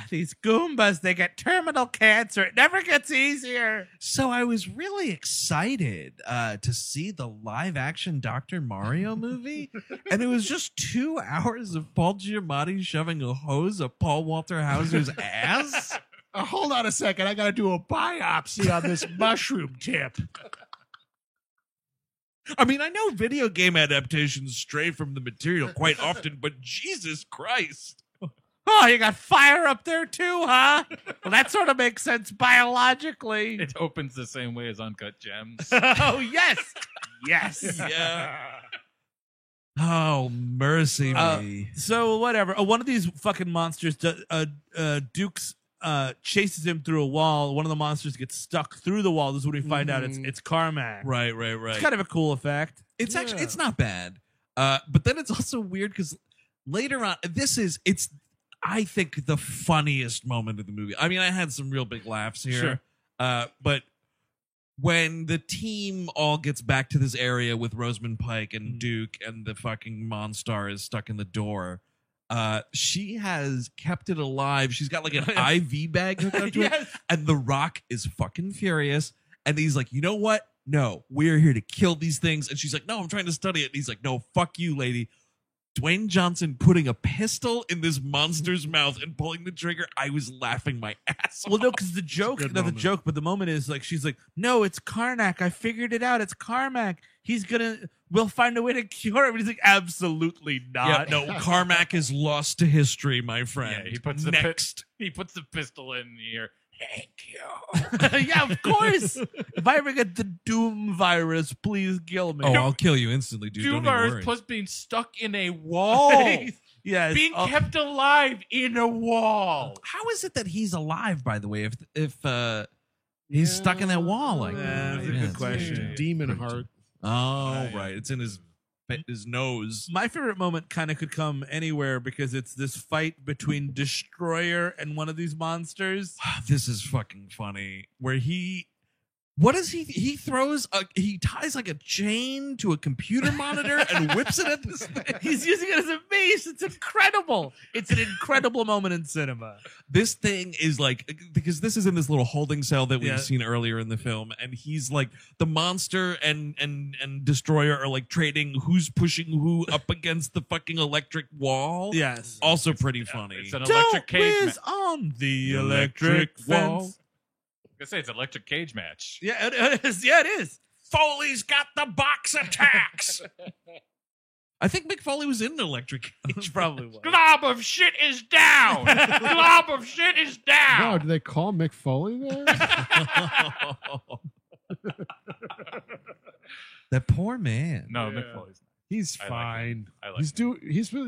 These Goombas, they get terminal cancer. It never gets easier. So I was really excited to see the live action Dr. Mario movie. And it was just 2 hours of Paul Giamatti shoving a hose up Paul Walter Hauser's ass. Hold on a second. I got to do a biopsy on this mushroom tip. I mean, I know video game adaptations stray from the material quite often, but Jesus Christ. Oh, you got fire up there too, huh? Well, that sort of makes sense biologically. It opens the same way as Uncut Gems. Oh, yes. Yes. Yeah. Oh, mercy me. So whatever. One of these fucking monsters, Dukes chases him through a wall. One of the monsters gets stuck through the wall. This is when we find out it's Carmack. Right. It's kind of a cool effect. It's actually it's not bad. But then it's also weird because later on, it's I think the funniest moment of the movie. I mean, I had some real big laughs here. Sure. But when the team all gets back to this area with Rosamund Pike and Duke and the fucking Monstar is stuck in the door, she has kept it alive. She's got like an IV bag hooked up to it, and The Rock is fucking furious. And he's like, you know what? No, we're here to kill these things. And she's like, no, I'm trying to study it. And he's like, no, fuck you, lady. Dwayne Johnson putting a pistol in this monster's mouth and pulling the trigger. I was laughing my ass off. Well, no, because the joke, good not the moment. joke, but the moment is like, she's like, no, it's Karnak. I figured it out. It's Carmack. We'll find a way to cure him. And he's like, absolutely Yeah, not. no, Carmack is lost to history, my friend. Yeah, he puts the next. he puts the pistol in the ear. Thank you. Yeah, of course. If I ever get the Doom virus, please kill me. Oh, I'll kill you instantly, dude. Don't even Doomers worry. plus being stuck in a wall. Yes. Being Oh, kept alive in a wall. How is it that he's alive? By the way, if he's stuck in that wall like Yeah, that? that's a good question. Demon heart. Oh, right. It's in his nose. my favorite moment kind of could come anywhere because it's this fight between Destroyer and one of these monsters. This is fucking funny. Where he he ties like a chain to a computer monitor and whips it at this thing. He's using it as a mace. It's incredible. It's an incredible moment in cinema. This thing is like, because this is in this little holding cell that we've Yeah. seen earlier in the film, and he's like, the monster and Destroyer are like trading who's pushing who up against the fucking electric wall. Yes. Also pretty funny. It's an electric Don't cage whiz match. on the electric wall. fence. I say it's an electric cage match. Yeah, it is. Yeah, it is. Foley's got the box attacks. I think Mick Foley was in an electric cage. Probably was. Glob of shit is down. Glob of shit is Wow, down. do they call Mick Foley there? That poor man. No, Mick Foley's not. He's I like fine. I like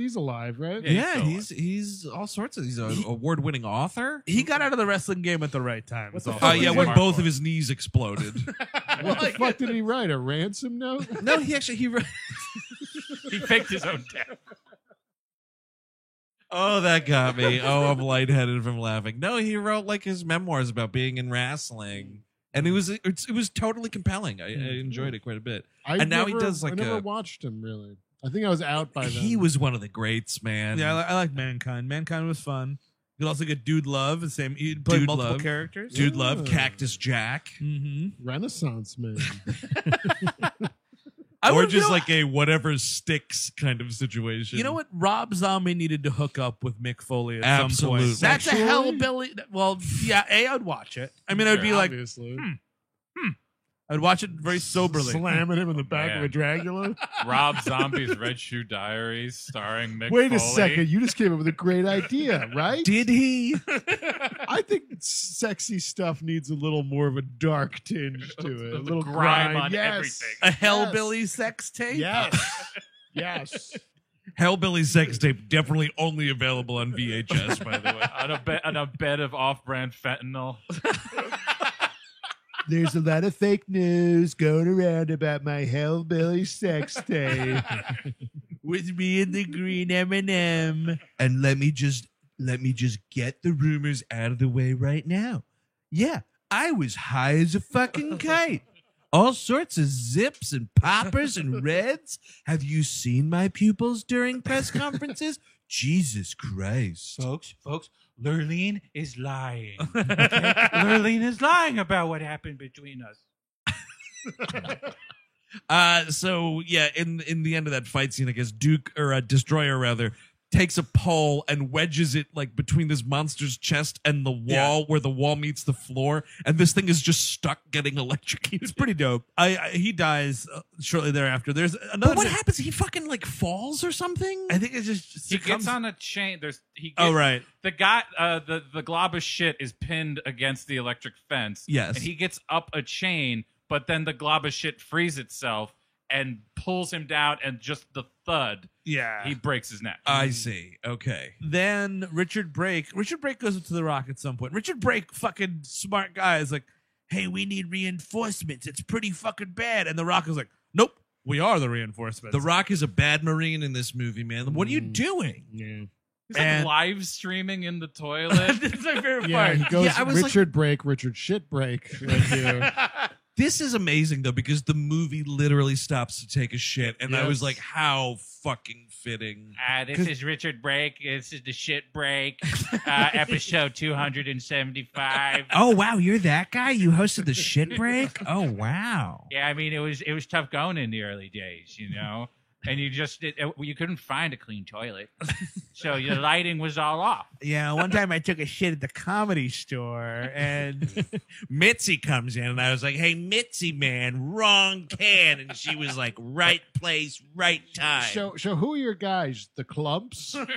He's alive, right? Yeah. Yeah, he's all sorts of. He's an award-winning author. He got out of the wrestling game at the right time. What the is all. fuck Yeah, is when he- both of his knees exploded. What the fuck did he write? A ransom note? No, he He faked his own death. Oh, that got me. Oh, I'm lightheaded from laughing. No, he wrote like his memoirs about being in wrestling, and it was totally compelling. I enjoyed it quite a bit. And now he does like I never a. watched him really. I think I was out by then. He was one of the greats, man. Yeah, I like Mankind. Mankind was fun. You could also get Dude Love. The same. He played Dude multiple Love. characters. Dude Love, Yeah. Cactus Jack, Mm-hmm. Renaissance man. or just like a whatever sticks kind of situation. You know what? Rob Zombie needed to hook up with Mick Foley at some Absolutely. point. That's a Sexually? hellbilly. Well, yeah, I'd watch it. I mean, I'd be like, Obviously. I'd watch it very soberly. Slamming him in the back of Man. a Dracula. Rob Zombie's Red Shoe Diaries, starring Mick Wait a Foley. second. You just came up with a great idea, right? Did he? I think sexy stuff needs a little more of a dark tinge to it. A The little grime on yes. everything. A hellbilly sex tape. Yes. Yes. Hellbilly sex tape definitely only available on VHS, by the way. on a bed of off-brand fentanyl. There's a lot of fake news going around about my hellbilly sex tape. With me and the green M&M. And let me just get the rumors out of the way right now. Yeah, I was high as a fucking kite. All sorts of zips and poppers and reds. Have you seen my pupils during press conferences? Jesus Christ. Folks, Lurleen is lying. Okay? Lurleen is lying about what happened between us. So yeah, in the end of that fight scene, I guess Duke or Destroyer rather takes a pole and wedges it like between this monster's chest and the wall where the wall meets the floor, and this thing is just stuck getting electrocuted. It's pretty dope. He dies shortly thereafter. There's another. But what happens? He fucking like falls or something? I think it's just He gets on a chain. right. The guy, the glob of shit is pinned against the electric fence. Yes. And he gets up a chain, but then the glob of shit frees itself and pulls him down, and just the thud, Yeah. he breaks his neck. I see. Okay. Then Richard Brake goes up to the Rock at some point. Richard Brake, fucking smart guy, is like, hey, we need reinforcements. It's pretty fucking bad. And the Rock is like, nope, we are the reinforcements. The Rock is a bad Marine in this movie, man. What are you doing? Yeah. He's like and- live streaming in the toilet. That's my favorite Yeah, part. he goes I was Richard Brake, Richard Shit Brake. Right here. This is amazing though, because the movie literally stops to take a shit, and I was Yes. like, how fucking fitting. This is Richard Brake. This is the shit break. Episode 275. Oh wow, you're that guy? You hosted the shit break? Oh wow. Yeah, I mean it was tough going in the early days, and you couldn't find a clean toilet, so your lighting was all off. Yeah, one time I took a shit at the Comedy Store, and Mitzi comes in, and I was like, hey, Mitzi, man, wrong can. And she was like, right place, right time. So who are your guys? The Clumps? Ewan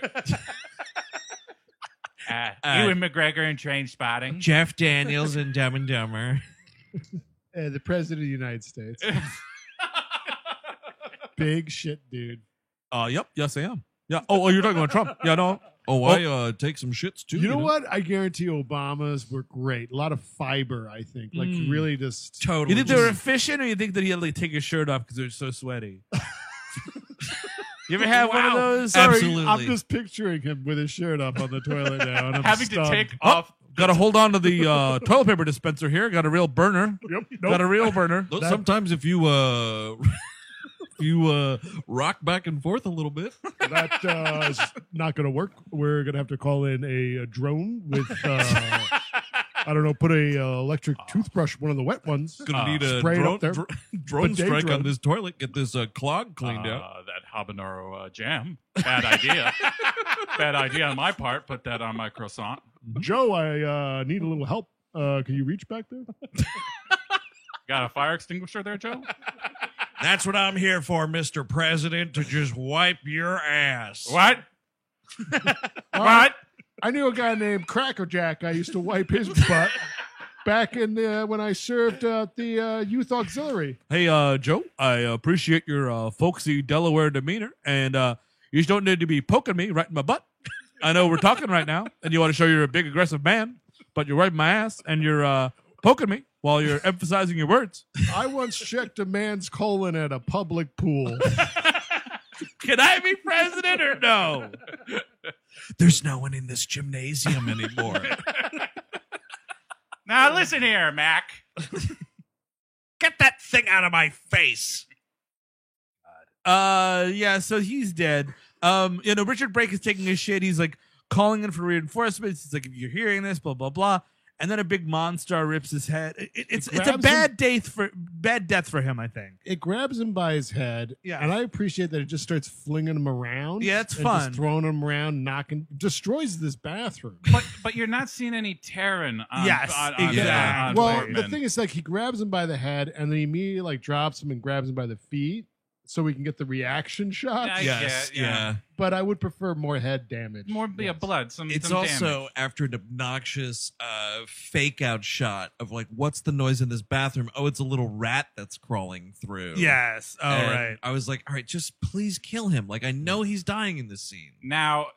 McGregor in Train Spotting. Jeff Daniels and Dumb and Dumber. The President of the United States. Big shit, dude. yep, yes I am. Yeah. Oh, you're talking about Trump? Yeah, no. Oh, I take some shits too. You know what? I guarantee Obama's were great. A lot of fiber, I think. Like really just Totally. You think they were efficient, or you think that he had to like, take his shirt off because they're so sweaty? You ever have one of those? Sorry. Absolutely. I'm just picturing him with his shirt up on the toilet now. And I'm Having stunned. to take off. Got to hold on to the toilet paper dispenser here. Got a real burner. Yep. Got a real burner. Look, sometimes if you rock back and forth a little bit. That is not going to work. We're going to have to call in a drone with, I don't know, put a electric toothbrush, one of the wet ones. Gonna need a spray it up there. drone Bidet strike drone. on this toilet. Get this clog cleaned out. That habanero jam. Bad idea. Bad idea on my part. Put that on my croissant. Joe, I need a little help. Can you reach back there? Got a fire extinguisher there, Joe? That's what I'm here for, Mr. President, to just wipe your ass. What? What? I knew a guy named Cracker Jack. I used to wipe his butt back in when I served at the Youth Auxiliary. Hey, Joe, I appreciate your folksy Delaware demeanor, and you just don't need to be poking me right in my butt. I know we're talking right now, and you want to show you're a big, aggressive man, but you're wiping my ass, and you're poking me while you're emphasizing your words. I once checked a man's colon at a public pool. Can I be president or no? There's no one in this gymnasium anymore. Now listen here, Mac. Get that thing out of my face. Yeah, so he's dead. Richard Brake is taking his shit. He's like calling in for reinforcements. He's like, if you're hearing this, blah, blah, blah. And then a big monster rips his head. It's a grabs bad death for him, I think. It grabs him by his head, Yeah. and I appreciate that it just starts flinging him around. Yeah, it's and fun. Just throwing him around, destroys this bathroom. But you're not seeing any tearing on Yes, on exactly. on Well, Portman. the thing is, like, he grabs him by the head, and then he immediately like drops him and grabs him by the feet, so we can get the reaction shot. I Yes, get, yeah. But I would prefer more head damage. More Yes. blood. Some It's some also damage. after an obnoxious fake out shot of like, what's the noise in this bathroom? Oh, it's a little rat that's crawling through. Yes. Oh, And right. I was like, all right, just please kill him. Like, I know he's dying in this scene. Now,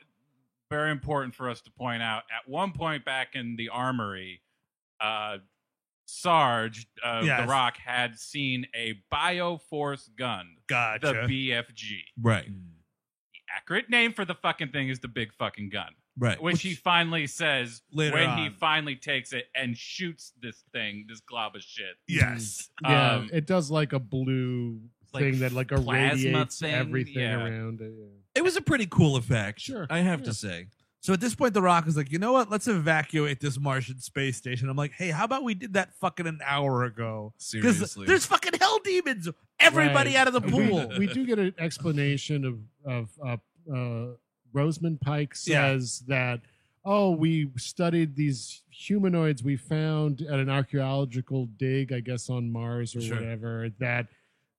very important for us to point out. At one point back in the armory, Sarge, Yes. The Rock, had seen a Bioforce gun, Gotcha. the BFG. Right. The accurate name for the fucking thing is the big fucking gun, Right. which he finally says Later when he on. finally takes it and shoots this thing, this glob of shit. Yes. Yeah, it does like a blue like thing that like plasma irradiates thing, everything yeah. around it. Yeah. It was a pretty cool effect. Sure. I have Yeah. to say. So at this point, The Rock is like, you know what? Let's evacuate this Martian space station. I'm like, hey, how about we did that fucking an hour ago? Because Seriously. there's fucking hell demons. Everybody Right. out of the pool. We do get an explanation of Rosamund Pike says that, oh, we studied these humanoids we found at an archaeological dig, I guess on Mars or whatever, that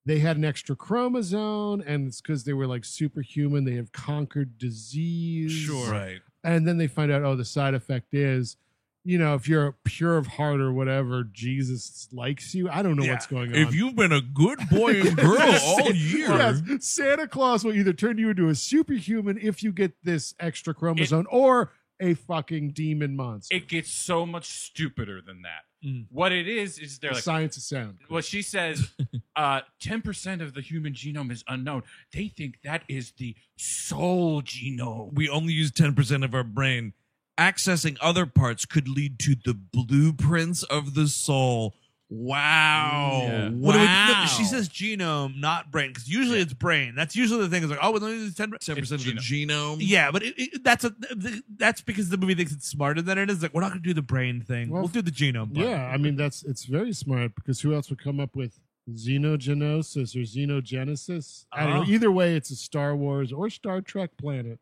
they had an extra chromosome, and it's because they were like superhuman. They have conquered disease. Right. And then they find out, oh, the side effect is, if you're pure of heart or whatever, Jesus likes you. I don't know what's going on. If you've been a good boy and girl all year. Yes, Santa Claus will either turn you into a superhuman if you get this extra chromosome or a fucking demon monster. It gets so much stupider than that. What it is they're The like, science is sound. well, she says 10% of the human genome is unknown. They think that is the soul genome. We only use 10% of our brain. Accessing other parts could lead to the blueprints of the soul. Wow. Yeah. Wow. She says genome, not brain, because usually it's brain. That's usually the thing. Is like, oh, well, it's 10%. 10% of the genome. Yeah, but that's because the movie thinks it's smarter than it is. Like, we're not going to do the brain thing. Well, We'll do the genome part. Yeah, I mean it's very smart because who else would come up with xenogenosis or xenogenesis? I don't know. Either way, it's a Star Wars or Star Trek planet.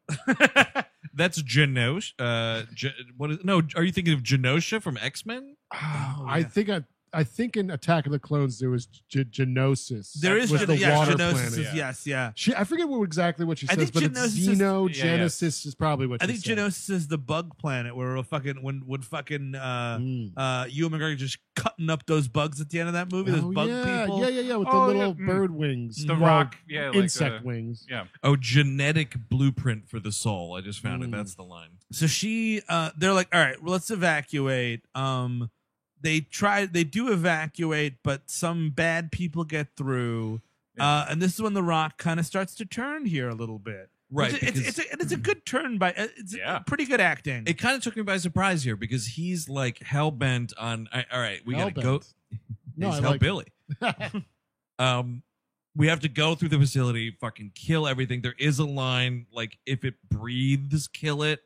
That's Genosha. Are you thinking of Genosha from X-Men? I think in Attack of the Clones there was Genosis. There is was the water genosis. planet. Yes, yeah. I forget exactly what she I says, think but it's Genosis is- Xenogenesis is probably what I she think said. Genosis is the bug planet where when fucking Ewan McGregor just cutting up those bugs at the end of that movie. Those bug people. Yeah, with Oh, the yeah. little bird wings. The Well, rock, yeah, like insect the- wings. Yeah. Oh, genetic blueprint for the soul. I just found it. That's the line. So they're like, all right, well, let's evacuate. They do evacuate, but some bad people get through. And this is when The Rock kind of starts to turn here a little bit. Right, It's a good turn by, it's pretty good acting. It kind of took me by surprise here because he's like hell bent on. All right, we gotta go. No, He's I like hellbilly. We have to go through the facility, fucking kill everything. There is a line like, if it breathes, kill it.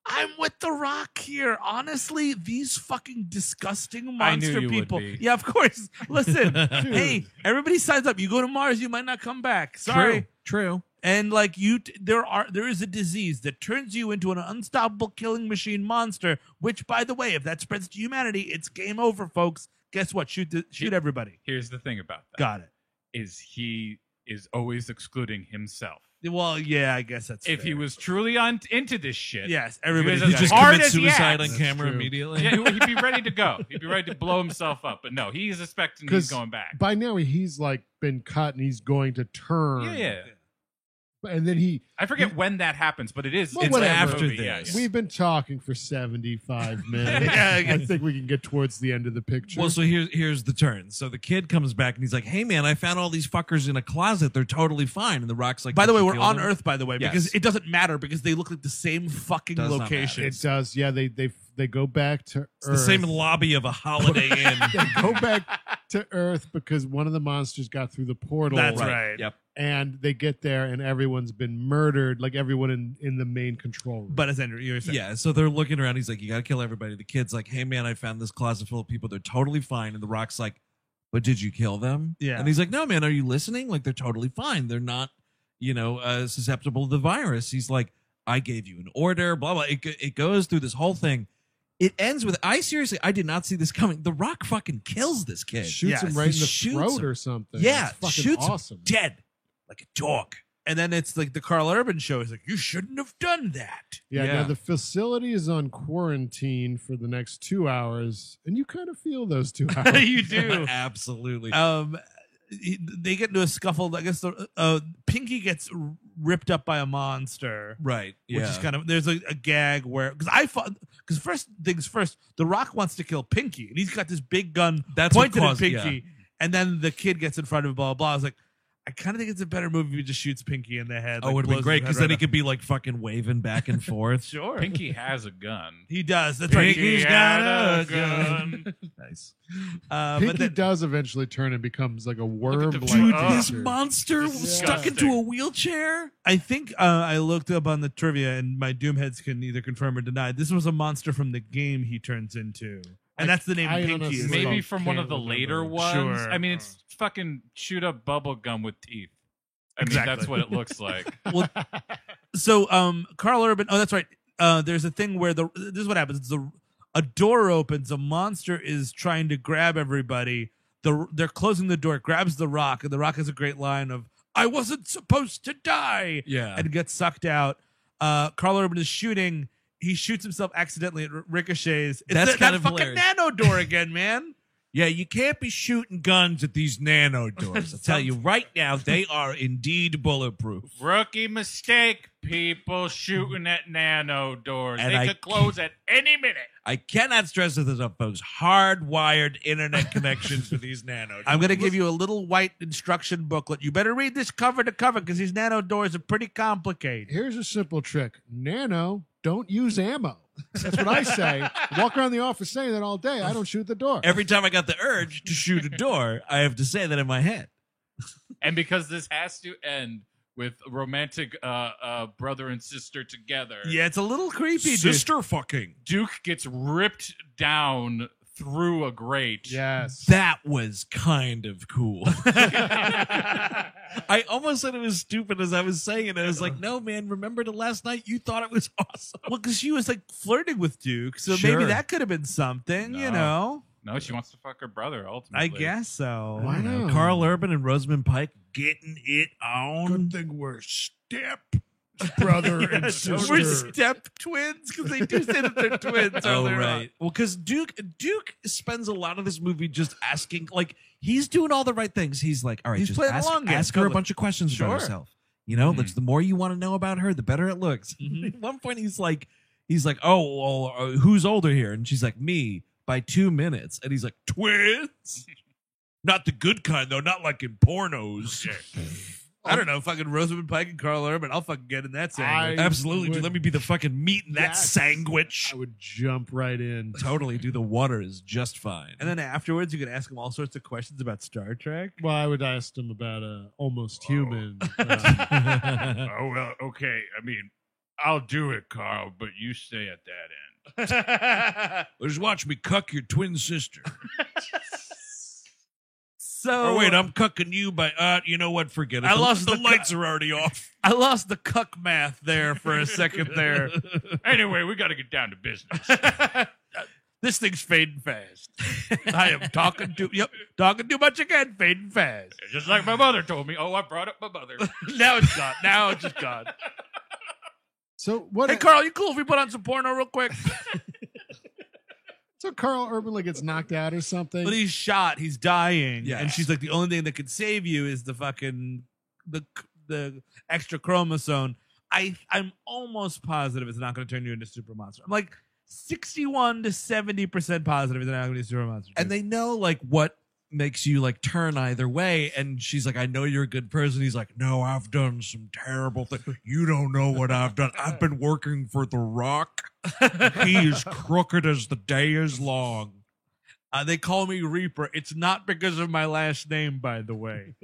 I'm with The Rock here. Honestly, these fucking disgusting I knew monster you would people. be. Yeah, of course. Listen, hey, everybody signs up. You go to Mars, you might not come back. Sorry. True. And like there is a disease that turns you into an unstoppable killing machine monster. Which, by the way, if that spreads to humanity, it's game over, folks. Guess what? Shoot everybody. Here's the thing about that. Got it. Is he is always excluding himself. Well, yeah, I guess that's If fair. he was truly into this shit, Yes, everybody. Because He just Hard commit as he suicide on acts. camera True. immediately. yeah, he'd be ready to go. He'd be ready to blow himself up. But no, he's expecting he's going back. By now he's like been cut and he's going to turn. Yeah. And then I forget when that happens, but it is. Well, it's whatever. after After this. this. we've been talking for 75 minutes. Yeah, I think we can get towards the end of the picture. Well, so here's the turn. So the kid comes back and he's like, "Hey man, I found all these fuckers in a closet. They're totally fine." And the Rock's like, By the "Did way, you we're kill on them?" Earth. By the way, Yes. because it doesn't matter because they look like the same fucking Does not location. it does. Yeah, they go back to It's Earth. the same lobby of a Holiday Inn. They go back to Earth because one of the monsters got through the portal. That's right. Yep. And they get there and everyone's been murdered, like everyone in the main control room. But as Andrew, you were saying, Yeah, so they're looking around. He's like, "You got to kill everybody." The kid's like, "Hey man, I found this closet full of people. They're totally fine." And the Rock's like, "But did you kill them?" Yeah. And he's like, "No man, are you listening? Like they're totally fine. They're not, susceptible to the virus." He's like, "I gave you an order." Blah blah. It goes through this whole thing. It ends with, I did not see this coming. The Rock fucking kills this kid. shoots Yes, him right in he the shoots throat him. or something. Yeah, It's fucking shoots him awesome. dead like a dog. and then it's like the Carl Urban show. He's like, you shouldn't have done that. Yeah, Yeah. now the facility is on quarantine for the next 2 hours, and you kind of feel those 2 hours. You do. Absolutely. They get into a scuffle. I guess Pinky gets ripped up by a monster. Right. Which is kind of, there's a gag where, because first things first, The Rock wants to kill Pinky, and he's got this big gun That's what pointed at caused- Pinky, and then the kid gets in front of him, blah, blah, blah. I was like, I kind of think it's a better movie if he just shoots Pinky in the head. Oh, like, it would have been blows great his because head then he right could be like fucking waving back and forth. off. Sure. Pinky has a gun. He does. That's right. Pinky's got a gun. Nice. Pinky But then, does eventually turn and becomes like a worm. the- Dude, Oh. this monster stuck into a wheelchair. I think I looked up on the trivia, and my Doomheads can either confirm or deny. This was a monster from the game he turns into. And that's the name I Pinky. honestly- Is Maybe Can't from one of the remember. later ones. Sure. I mean, it's fucking shoot up bubble gum with teeth. I mean, Exactly. that's what it looks like. Well, So Carl Urban. Oh, that's right. There's a thing where this is what happens. A door opens. A monster is trying to grab everybody. They're closing the door. It grabs the Rock, and the Rock has a great line of "I wasn't supposed to die," and gets sucked out. Carl Urban is shooting. He shoots himself accidentally. It ricochets. That's kind of fucking hilarious. nano door again, man. Yeah, you can't be shooting guns at these nano doors. I'll tell you right now, they are indeed bulletproof. Rookie mistake. People shooting at nano doors. And They I could close at any minute. I cannot stress this enough, folks. Hardwired internet connections for these nano doors. I'm going to give you a little white instruction booklet. You better read this cover to cover because these nano doors are pretty complicated. Here's a simple trick. Nano, don't use ammo. That's what I say. Walk around the office saying that all day. I don't shoot the door. Every time I got the urge to shoot a door, I have to say that in my head. And because this has to end with romantic brother and sister together, Yeah, it's a little creepy, dude. Sister fucking. Duke gets ripped down through a grate. Yes. That was kind of cool. I almost said it was stupid as I was saying it. I was like, no, man, remember the last night you thought it was awesome. Well, because she was like flirting with Duke, so Sure. maybe that could have been something, you know? No, she wants to fuck her brother, ultimately. I guess so. Why not? Carl Urban and Rosamund Pike getting it on. Good thing we're step brother and sister. We're step twins because they do say that they're twins. Oh, earlier right. Well, because Duke spends a lot of this movie just asking, like, he's doing all the right things. He's like, all right, He's just playing ask, along, yeah, ask her a totally. bunch of questions Sure. about herself. You know, the more you want to know about her, the better it looks. At one point, he's like, oh, well, who's older here? And she's like, me by 2 minutes. And he's like, twins? Not the good kind, though. Not like in pornos. I don't know, fucking Rosamund Pike and Carl Urban. I'll fucking get in that sandwich. Absolutely. Dude, would- let me be the fucking meat in that Yes. sandwich. I would jump right in. Totally. Do the water is just fine. And then afterwards, you can ask him all sorts of questions about Star Trek. Well, I would ask him about Almost Human. Oh, well, okay. I mean, I'll do it, Carl, but you stay at that end. Just watch me cuck your twin sister. So Oh, wait, I'm cucking you by, you know what? Forget it. I lost the the lights are already off. I lost the cuck math there for a second there. Anyway, we got to get down to business. This thing's fading fast. I am talking too much again, fading fast. Just like my mother told me. Oh, I brought up my mother. Now it's gone. Now it's just gone. So what? Hey, Carl, you cool if we put on some porno real quick? So Carl Urban like gets knocked out or something. But he's shot. He's dying. Yes. And she's like, the only thing that could save you is the fucking the extra chromosome. I'm almost positive it's not going to turn you into super monster. I'm like 61 to 70% positive it's not going to be a super monster. And they know, like, what makes you, like, turn either way. And she's like, I know you're a good person. He's like, no, I've done some terrible things. You don't know what I've done. I've been working for The Rock. He is crooked as the day is long. They call me Reaper. It's not because of my last name, by the way.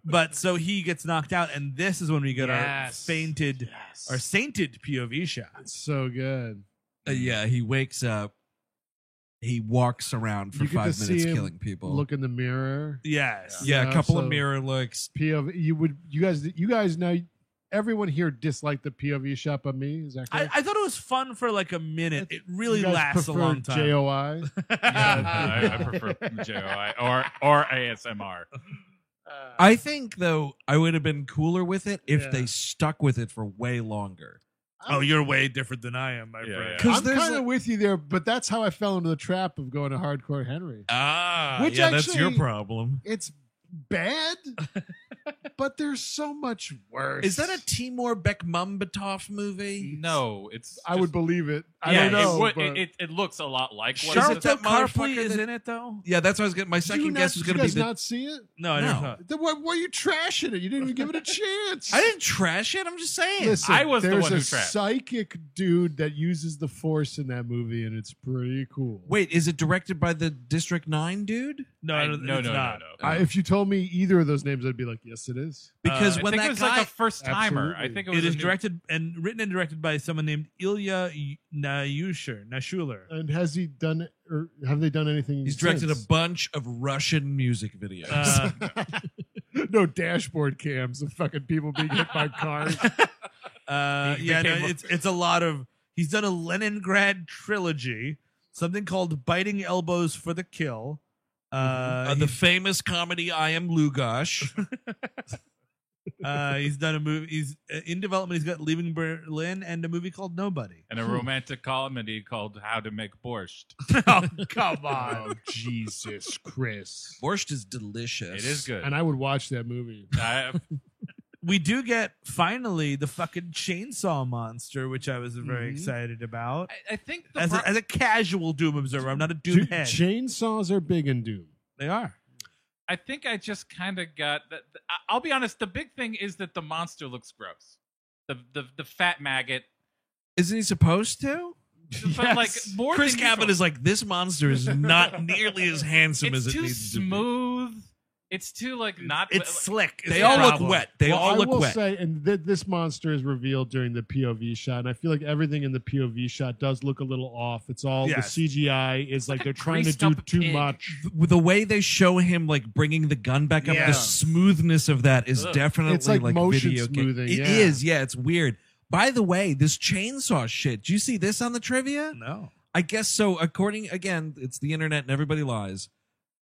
But so he gets knocked out, and this is when we get our sainted POV shot. It's so good. Yeah, he wakes up. He walks around for You get to 5 see minutes him killing people. Look in the mirror. Yes. yeah, Yeah, a couple so- of mirror looks. POV. You guys know. Everyone here disliked the POV shot but me. Is that correct? I thought it was fun for like a minute. It really You guys lasts a prefer long time. JOI. I prefer JOI or ASMR. I think, though, I would have been cooler with it if Yeah. they stuck with it for way longer. Oh, you're way different than I am, my Yeah, friend. yeah. 'Cause I'm there's kind a- of with you there, but that's how I fell into the trap of going to Hardcore Henry. Which yeah, that's your actually- problem. It's bad, but there's so much worse. Is that a Timur Bekmambetov movie? No, it's. I would believe it. I Yeah, don't know. it, would, but it looks a lot like what Charlotte- it Is Charlotte it that Copley motherfucker is that- in it, though? Yeah, that's what I was getting. My Did you second guess was you going to be guys the. not see it? No, I never No. saw it. Then why are you trashing it? You didn't even give it a chance. I didn't trash it. I'm just saying. Listen, I was the there's one a who trashed. psychic dude that uses the Force in that movie, and it's pretty cool. Wait, is it directed by the District 9 dude? No, I- no, no, it's no, not. no. If you told me either of those names, I'd be like, yes, it is. Because I when think that it was guy, like a first timer. Absolutely. I think it was It is a new- directed and written and directed by someone named Ilya Nashuler. And has he done, or have they done anything? he's directed a since? bunch of Russian music videos. No dashboard cams of fucking people being hit by cars. He Yeah, no, became- it's a lot of. He's done a Leningrad trilogy, something called Biting Elbows for the Kill. The famous comedy I Am Lugosh. He's done a movie. He's in development. He's got Leaving Berlin and a movie called Nobody. and a romantic comedy called How to Make Borscht. Oh, come on. Oh, Jesus, Chris. Borscht is delicious. It is good. And I would watch that movie. We do get finally the fucking chainsaw monster, which I was very Mhm. excited about. I think the As a casual Doom observer, I'm not a Doom head. Chainsaws are big in Doom. They are. I think I just kind of got that. I'll be honest. The big thing is that the monster looks gross. The fat maggot. Isn't he supposed to? But like more Chris than Cabot usual. is like, this monster is not nearly as handsome as It's it too needs to be. smooth. It's too like not. It's slick. is They the all look problem. wet. They Well, all I look will wet. say, and this monster is revealed during the POV shot, and I feel like everything in the POV shot does look a little off. It's all Yes. the CGI is like a they're trying to greased do up too pig. much. The way they show him like bringing the gun back up, Yeah. the smoothness of that is Ugh. definitely It's like motion video game. smoothing, It yeah. is, yeah. It's weird. By the way, this chainsaw shit. Do you see this on the trivia? No. I guess so. According, again, it's the internet and everybody lies.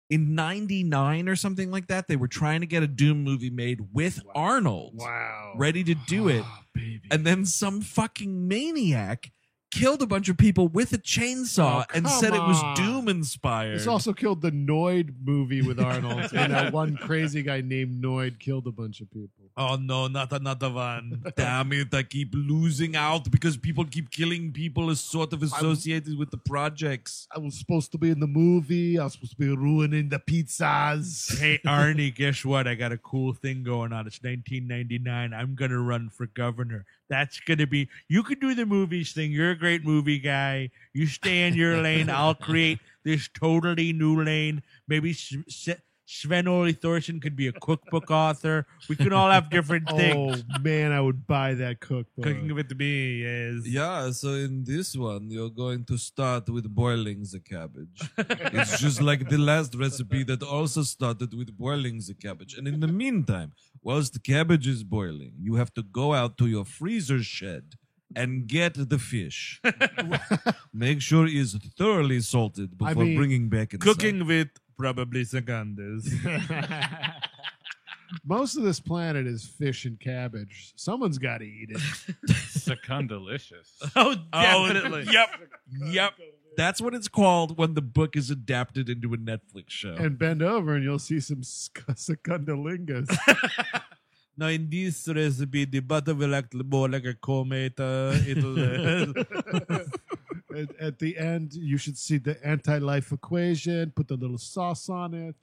In '99 or something like that, they were trying to get a Doom movie made with Arnold, Wow. ready to do it. Oh, baby. And then some fucking maniac killed a bunch of people with a chainsaw Oh, and come said it was on. Doom inspired. This also killed the Noid movie with Arnold, and that one crazy guy named Noid killed a bunch of people. Oh no, not another one. Damn it, I keep losing out because people keep killing people as sort of associated with the projects. I was supposed to be in the movie. I was supposed to be ruining the pizzas. Hey Arnie, guess what? I got a cool thing going on. It's 1999. I'm gonna run for governor. That's gonna be. You can do the movies thing. You're a great movie guy. You stay in your lane. I'll create this totally new lane. Maybe Sven Ole Thorsen could be a cookbook author. We can all have different things. Oh man, I would buy that cookbook. Cooking with me is. Yeah, so in this one, you're going to start with boiling the cabbage. It's just like the last recipe that also started with boiling the cabbage. And in the meantime, whilst the cabbage is boiling, you have to go out to your freezer shed and get the fish. Make sure it is thoroughly salted before I mean, bringing back inside. Cooking with probably secondas. Most of this planet is fish and cabbage. Someone's got to eat it. Secundalicious. Oh, definitely. Yep. That's what it's called when the book is adapted into a Netflix show. And bend over, and you'll see some secundalingas. Now, in this recipe, the butter will act more like a comet. At the end, you should see the anti-life equation. Put the little sauce on it.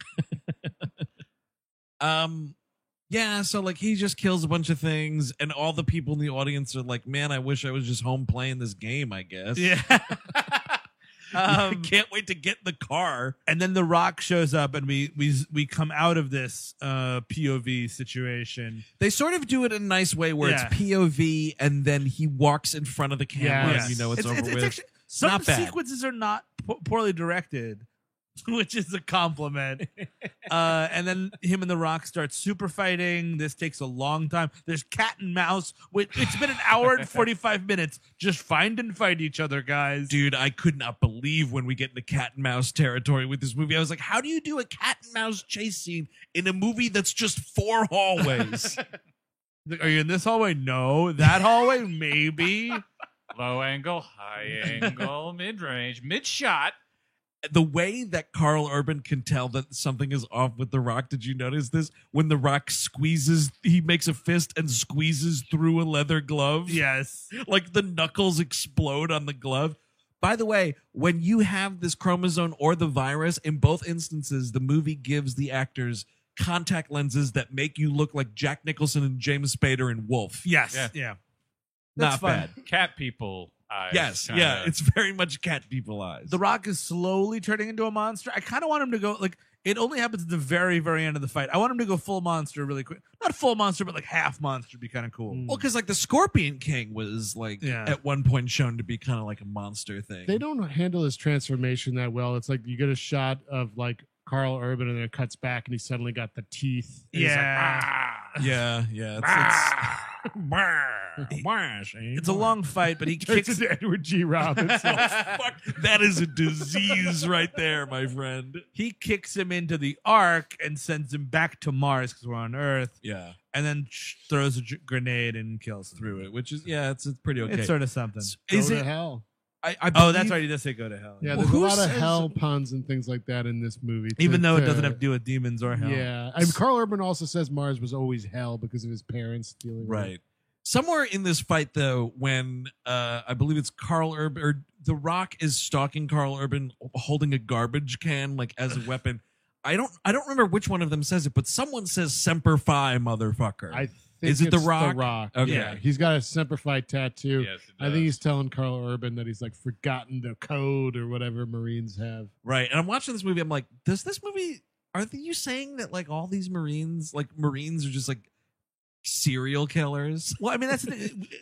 Yeah, so like he just kills a bunch of things, and all the people in the audience are like, "Man, I wish I was just home playing this game." I guess. Yeah. I can't wait to get in the car. And then The Rock shows up, and we come out of this POV situation. They sort of do it in a nice way where Yeah. it's POV, and then he walks in front of the camera, Yes. and you know it's over with. Actually, some not bad. sequences are not poorly directed, which is a compliment. And then him and The Rock start super fighting. This takes a long time. There's cat and mouse. It's been an hour and 45 minutes. Just find and fight each other, guys. Dude, I could not believe when we get into cat and mouse territory with this movie. I was like, how do you do a cat and mouse chase scene in a movie that's just 4 hallways? Are you in this hallway? No. That hallway? Maybe. Low angle, high angle, mid range, mid shot. The way that Carl Urban can tell that something is off with The Rock, did you notice this? When The Rock squeezes, he makes a fist and squeezes through a leather glove. Yes. Like the knuckles explode on the glove. By the way, when you have this chromosome or the virus, in both instances, the movie gives the actors contact lenses that make you look like Jack Nicholson and James Spader in Wolf. Yes. Yeah. Yeah. Not That's fun. bad. Cat people eyes. Yes, kinda. yeah, it's very much cat people eyes. The Rock is slowly turning into a monster. I kind of want him to go like it only happens at the very, very end of the fight. I want him to go full monster really quick. Not full monster, but like half monster would be kind of cool. Mm. Well, because like the Scorpion King was like Yeah. at one point shown to be kind of like a monster thing. They don't handle his transformation that well. It's like you get a shot of like Carl Urban, and then it cuts back, and he suddenly got the teeth. And he's like, Yeah. Yeah, yeah. It's a long fight, but he Turns kicks. into Edward G. Robinson. Fuck, that is a disease right there, my friend. He kicks him into the ark and sends him back to Mars because we're on Earth, Yeah, and then throws a grenade and kills him. through it, which is it's pretty okay. It's sort of something. Is Go it? to hell? I Oh, believe- that's right. He does say go to hell. Yeah, Well, there's a who lot of says- hell puns and things like that in this movie. Even though it doesn't have to do with demons or hell. Yeah, and Carl Urban also says Mars was always hell because of his parents dealing with it. Right. Somewhere in this fight, though, when I believe it's Carl Urban or The Rock is stalking Carl Urban holding a garbage can like as a weapon. I don't remember which one of them says it, but someone says "Semper Fi, motherfucker." I think Is it The it's Rock? Okay. Yeah, he's got a Semper Fi tattoo. Yes, it I does. think he's telling Carl Urban that he's like forgotten the code or whatever Marines have. Right. And I'm watching this movie. I'm like, does this movie? Are you saying that like all these Marines are just like serial killers? Well, I mean, that's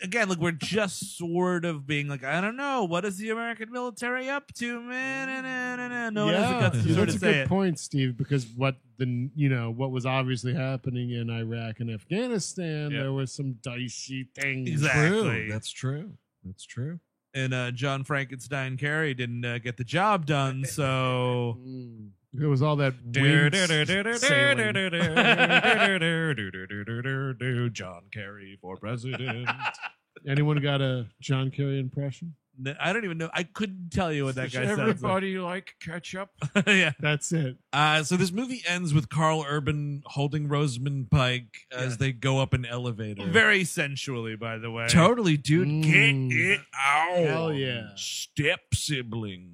again, like we're just sort of being like, I don't know, what is the American military up to, man? No one has the guts to sort that's of a say good it. point, Steve. Because what was obviously happening in Iraq and Afghanistan, Yeah. there was some dicey things. Exactly. True. That's true. That's true. And John Frankenstein Carey didn't get the job done, so Mm. It was all that wind sailing. John Kerry for president. Anyone got a John Kerry impression? I don't even know. I couldn't tell you what that Does guy sounds like. everybody like ketchup? Yeah. That's it. So this movie ends with Carl Urban holding Rosamund Pike as they go up an elevator. Very sensually, by the way. Totally, dude. Mm. Get it out. Hell yeah. Step siblings.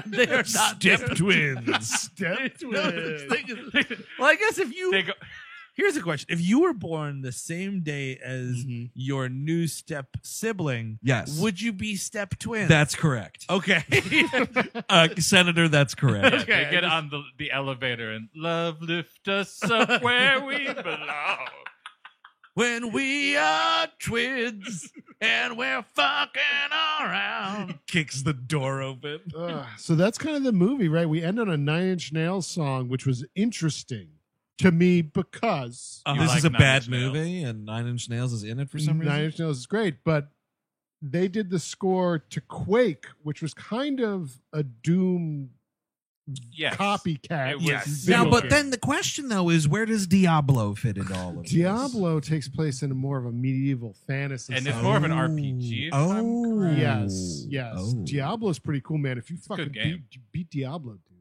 They are not Step twins. Step No, the thing is- well, I guess if you They go, here's a question: if you were born the same day as Mhm. your new step sibling, Yes. would you be step twins? That's correct. okay. Senator, that's correct. Okay, they get on the elevator and love lift us up where we belong. When we are twins and we're fucking around. Kicks the door open. So that's kind of the movie, right? We end on a Nine Inch Nails song, which was interesting to me because Uh-huh. This like is a Nine bad Inch Nails. movie, and Nine Inch Nails is in it for some reason. Nine Inch Nails is great, but they did the score to Quake, which was kind of a Doom Yes. copycat. It was- Yes. video Now, but game. then the question though is, where does Diablo fit into all of this? Diablo takes place in a more of a medieval fantasy. And it's style. more of an RPG. if I'm Oh, correct. Yes, yes. Oh. Diablo's pretty cool, man. If you fucking good game. beat Diablo, dude,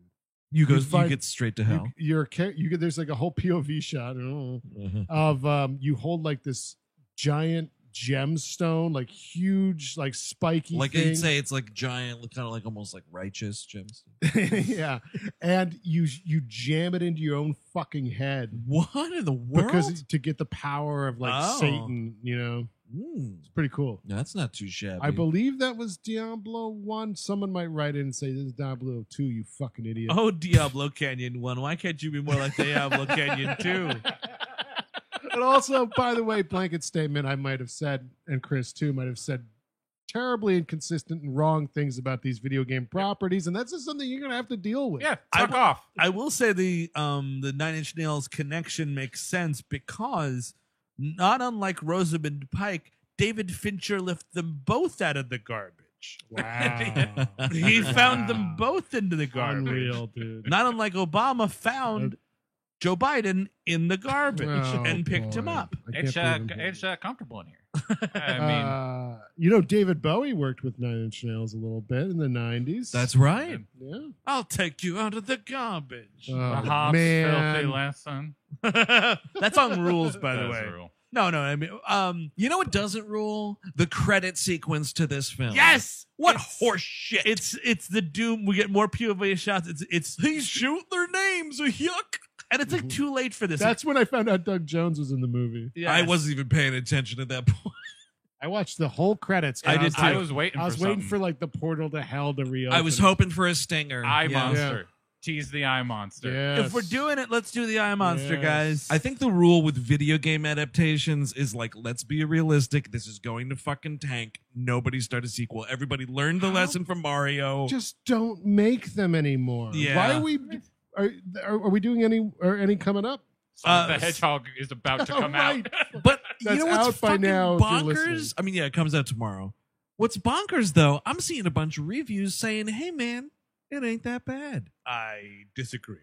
You go. You find- You get straight to hell. there's like a whole POV shot Mhm. of you hold like this giant gemstone, like huge, like spiky, Like thing. you'd say, it's like giant, kind of like almost like righteous gems. yeah, and you jam it into your own fucking head What in the world? because to get the power of like Oh. Satan. It's pretty cool. That's not too shabby. I believe that was Diablo 1. Someone might write in and say, this is Diablo 2, you fucking idiot. Oh, Diablo Canyon 1. Why can't you be more like Diablo Canyon 2? And also, by the way, blanket statement I might have said, and Chris too might have said, terribly inconsistent and wrong things about these video game properties, and that's just something you're gonna have to deal with. Yeah, fuck off. I will say the Nine Inch Nails connection makes sense because not unlike Rosamund Pike, David Fincher lifted them both out of the garbage. Wow. He found them both into the garbage. Unreal, dude. Not unlike Obama found Joe Biden in the garbage Oh, and picked him boy. up. I can't It's believe I'm it's comfortable in here. I you know, David Bowie worked with Nine Inch Nails a little bit in the 90s. That's right. yeah. I'll take you out of the garbage. mean, Oh, the Hobbs man. filthy lesson. That song rules, by the That's way. real. No, I mean, You know what doesn't rule? The credit sequence to this film. yes, What It's- horse shit? It's the Doom. We get more POV shots. It's They shoot their names. Yuck. and it's like too late for this. That's when I found out Doug Jones was in the movie. Yes. I wasn't even paying attention at that point. I watched the whole credits. I did too. I was waiting. I was for waiting something. for like the portal to hell to reopen. I was hoping for a stinger. Eye Yeah. monster. Tease the eye monster. Yes. If we're doing it, let's do the Eye Monster, Yes. guys. I think the rule with video game adaptations is like, let's be realistic. This is going to fucking tank. Nobody start a sequel. Everybody learned the lesson from Mario. just don't make them anymore. Yeah. Why are we? Are we doing any coming up? Sonic the Hedgehog is about to come out. But That's you know what's out by fucking now if you're listening. bonkers? I mean, yeah, it comes out tomorrow. What's bonkers though? I'm seeing a bunch of reviews saying, "Hey, man, it ain't that bad." I disagree.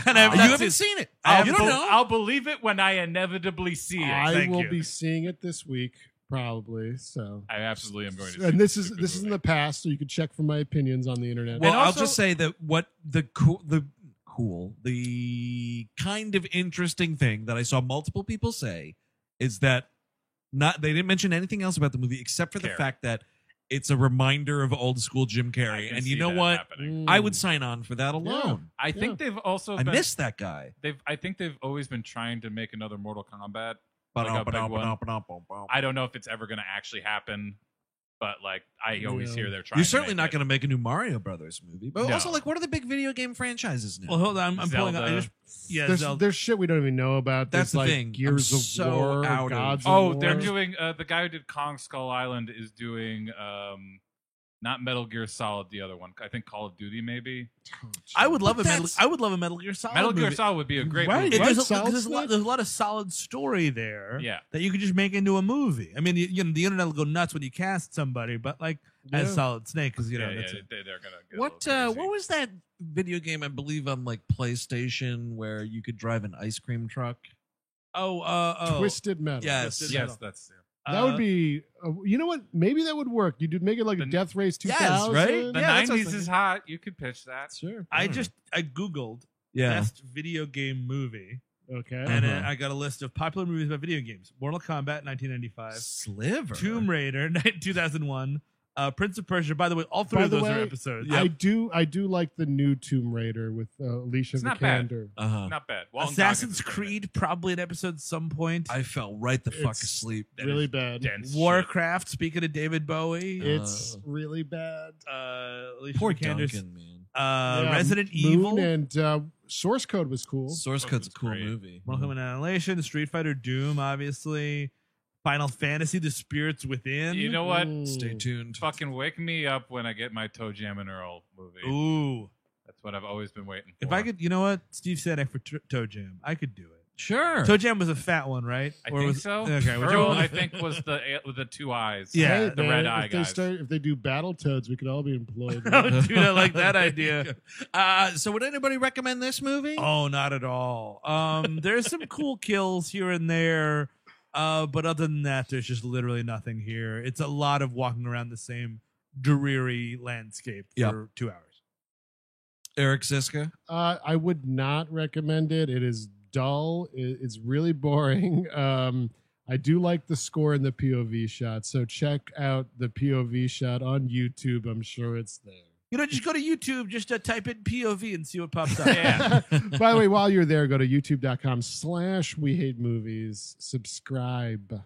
And I've You not haven't seen it. I'll You don't know. I'll believe it when I inevitably see it. I Thank will you. be seeing it this week, probably. So, I absolutely am going to. and see this it. is It's a good this is in movie. the past, so you can check for my opinions on the internet. Well, And I'll also- just say that what the kind of interesting thing that I saw multiple people say is that they didn't mention anything else about the movie except for the Carrey. fact that it's a reminder of old school Jim I Carrey. can And see you know that what? happening. I would sign on for that alone. I think they've also I been, miss that guy. I think they've always been trying to make another Mortal Kombat. But Like a big one. I don't know if it's ever going to actually happen, but like I always Yeah. hear they're trying. You're certainly not to going to make a new Mario Brothers movie. But No. also, like, what are the big video game franchises now? Well, hold on. I'm pulling up. Zelda. Zelda. there's shit we don't even know about. That's There's, the like thing. Gears I'm of so War, out of- Gods Oh, of they're War. doing the guy who did Kong Skull Island is doing not Metal Gear Solid, the other one. I think Call of Duty maybe. I would love But I would love a Metal Gear Solid. Metal Gear movie. Solid would be a great Right, movie. It- right. there's, a, Solid there's, a lot, Snake? there's a lot of solid story there Yeah. that you could just make into a movie. I mean, you know, the internet will go nuts when you cast somebody, but like as Yeah. Solid Snake, because you know Yeah, that's yeah, it. they're gonna get a What little crazy. what was that video game I believe on like PlayStation where you could drive an ice cream truck? Twisted Metal. Yes. Yes, that's That would be. You know what? Maybe that would work. You would make it like a The- Death Race Yes, 2000. right? the Yeah, that's what I was 90s is thinking. hot. You could pitch that. Sure. I googled yeah. best video game movie, Okay. and Uh-huh. I got a list of popular movies about video games: Mortal Kombat 1995, Sliver. Tomb Raider 2001, Prince of Persia. By the way, all three By of the those are way, episodes. I do like the new Tomb Raider with Alicia It's not bad. Vikander. Uh-huh. Not bad. Walton Assassin's Goggins is Creed, probably an episode some point. I fell right the fuck It's asleep. That Really is bad. dense shit. Warcraft. Speaking of David Bowie, It's really bad. Alicia Poor Vikander's, Duncan, man. Yeah, Resident Moon Evil, and Source Code was cool. Source Code's a was cool great. movie. Mortal Kombat Annihilation, Street Fighter, Doom, obviously, Final Fantasy, The Spirits Within. You know what? Stay tuned. Fucking wake me up when I get my Toe Jam and Earl movie. Ooh, That's what I've always been waiting for. if I could, you know what? Steve Sadak for Toe Jam, I could do it. Sure. Toe Jam was a fat one, right? I Or think was, so. Okay, whichever Earl, one. I think, was the with the two eyes. Yeah, Hey, the man, red eye if guys. if they do Battletoads, we could all be employed. Oh, dude, I like that idea. So would anybody recommend this movie? Oh, not at all. There's some cool kills here and there, but other than that, there's just literally nothing here. It's a lot of walking around the same dreary landscape for Yep. 2 hours. Eric Siska. I would not recommend it. It is dull. It's really boring. I do like the score and the POV shot, so check out the POV shot on YouTube. I'm sure it's there. You know, just go to YouTube, just type in POV and see what pops up. Yeah. By the way, while you're there, go to youtube.com/We Hate Movies. Subscribe.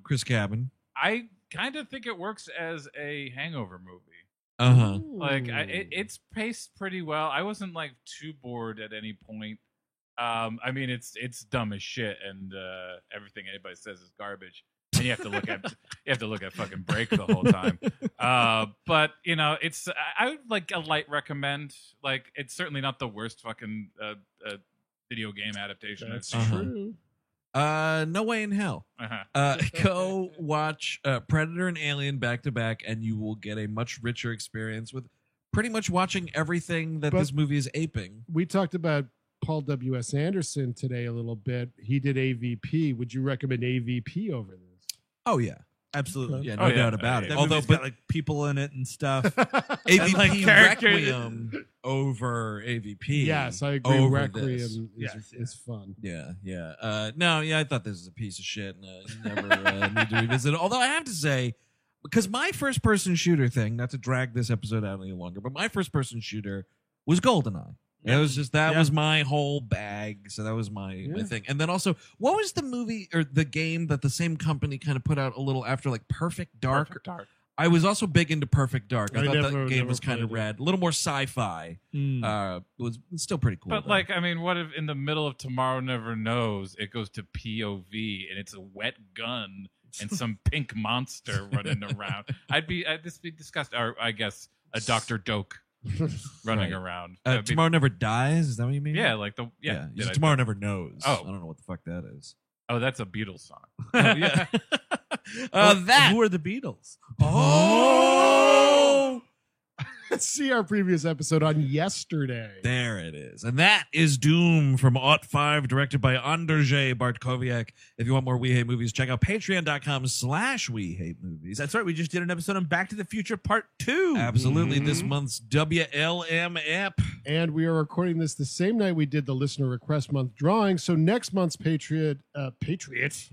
Chris Cabin. I kind of think it works as a hangover movie. Uh-huh. Like it's paced pretty well. I wasn't like too bored at any point. I mean, it's dumb as shit, and everything anybody says is garbage. And you have to look at fucking Break the whole time. But you know, I would like a light recommend. Like, it's certainly not the worst fucking video game adaptation. That's I've seen. true. No Way in Hell. Uh-huh. Go watch Predator and Alien back to back, and you will get a much richer experience with pretty much watching everything that But- this movie is aping. We talked about Paul W.S. Anderson today a little bit. He did AVP. Would you recommend AVP over this? Oh yeah, Absolutely. yeah, Oh, no yeah. doubt about it. That Although, movie's but got like people in it and stuff. AVP like, characters- Requiem over AVP. Yes, I agree. over Requiem this. is, Yes, is fun. Yeah, yeah. No, yeah, I thought this was a piece of shit. And, you never need to revisit it. Although I have to say, because my first person shooter thing, not to drag this episode out any longer, but my first person shooter was GoldenEye. It was just that Yeah. was my whole bag. So that was my thing. And then also, what was the movie or the game that the same company kind of put out a little after, like Perfect Dark? Perfect Dark. I was also big into Perfect Dark. I I thought never- that game never was kind of played it. rad, a little more sci-fi. Mm. It was still pretty cool. But though. like, I mean, what if in the middle of Tomorrow Never Knows it goes to POV and it's a wet gun and some pink monster running around? I'd be disgusted. Or I guess a Dr. Doak running Right. around. That'd be- Tomorrow Never Dies. Is that what you mean? Yeah, like the Yeah. Did I- Tomorrow Never Knows. Oh. I don't know what the fuck that is. Oh, that's a Beatles song. Oh, yeah. Who are the Beatles? Oh, See our previous episode on yesterday. there it is. And that is Doom from Aught 5, directed by Andrzej Bartkowiak. If you want more We Hate Movies, check out patreon.com/We Hate Movies. That's right. We just did an episode on Back to the Future Part 2. Absolutely. This Mhm. month's WLM ep. And we are recording this the same night we did the listener request month drawing. So next month's Patriot, oh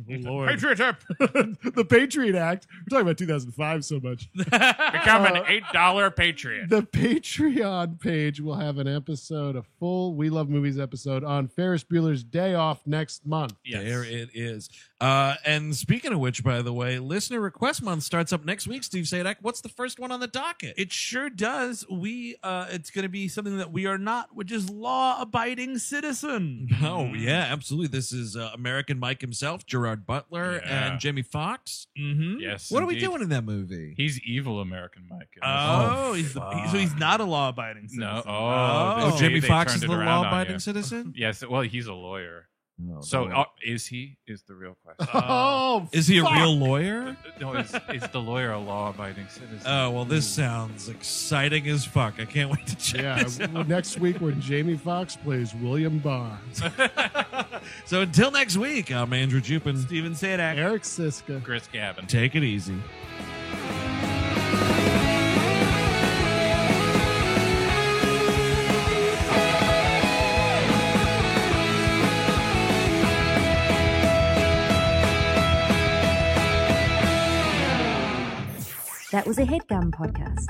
Lord. Patriot up. The Patriot Act. We're talking about 2005 so much. Become an $8 Patriot. The Patreon page will have an episode, a full We Love Movies episode on Ferris Bueller's Day Off next month. Yes. There it is. And speaking of which, by the way, listener request month starts up next week. Steve Sadak, what's the first one on the docket? It sure does. It's going to be something that we are not, which is law-abiding citizen. Oh, yeah, absolutely. This is American Mike himself, Gerard Butler, Yeah. and Jamie Foxx. Mm-hmm. Yes. What are we indeed. doing in that movie? He's evil American Mike. Oh, fuck. so he's not a law-abiding citizen. No. Oh, they- Jamie they Foxx turned is it the around on law-abiding you. citizen? Yes. Well, he's a lawyer. No, So no. is he? Is the real question. Oh, Is he a fuck. real lawyer? No, is the lawyer a law-abiding citizen? Oh, well, this sounds exciting as fuck. I can't wait to check Yeah, this out. next week when Jamie Foxx plays William Barr. So until next week, I'm Andrew Jupin. Steven Sadak. Eric Siska. Chris Gavin. Take it easy. That was a headgum podcast.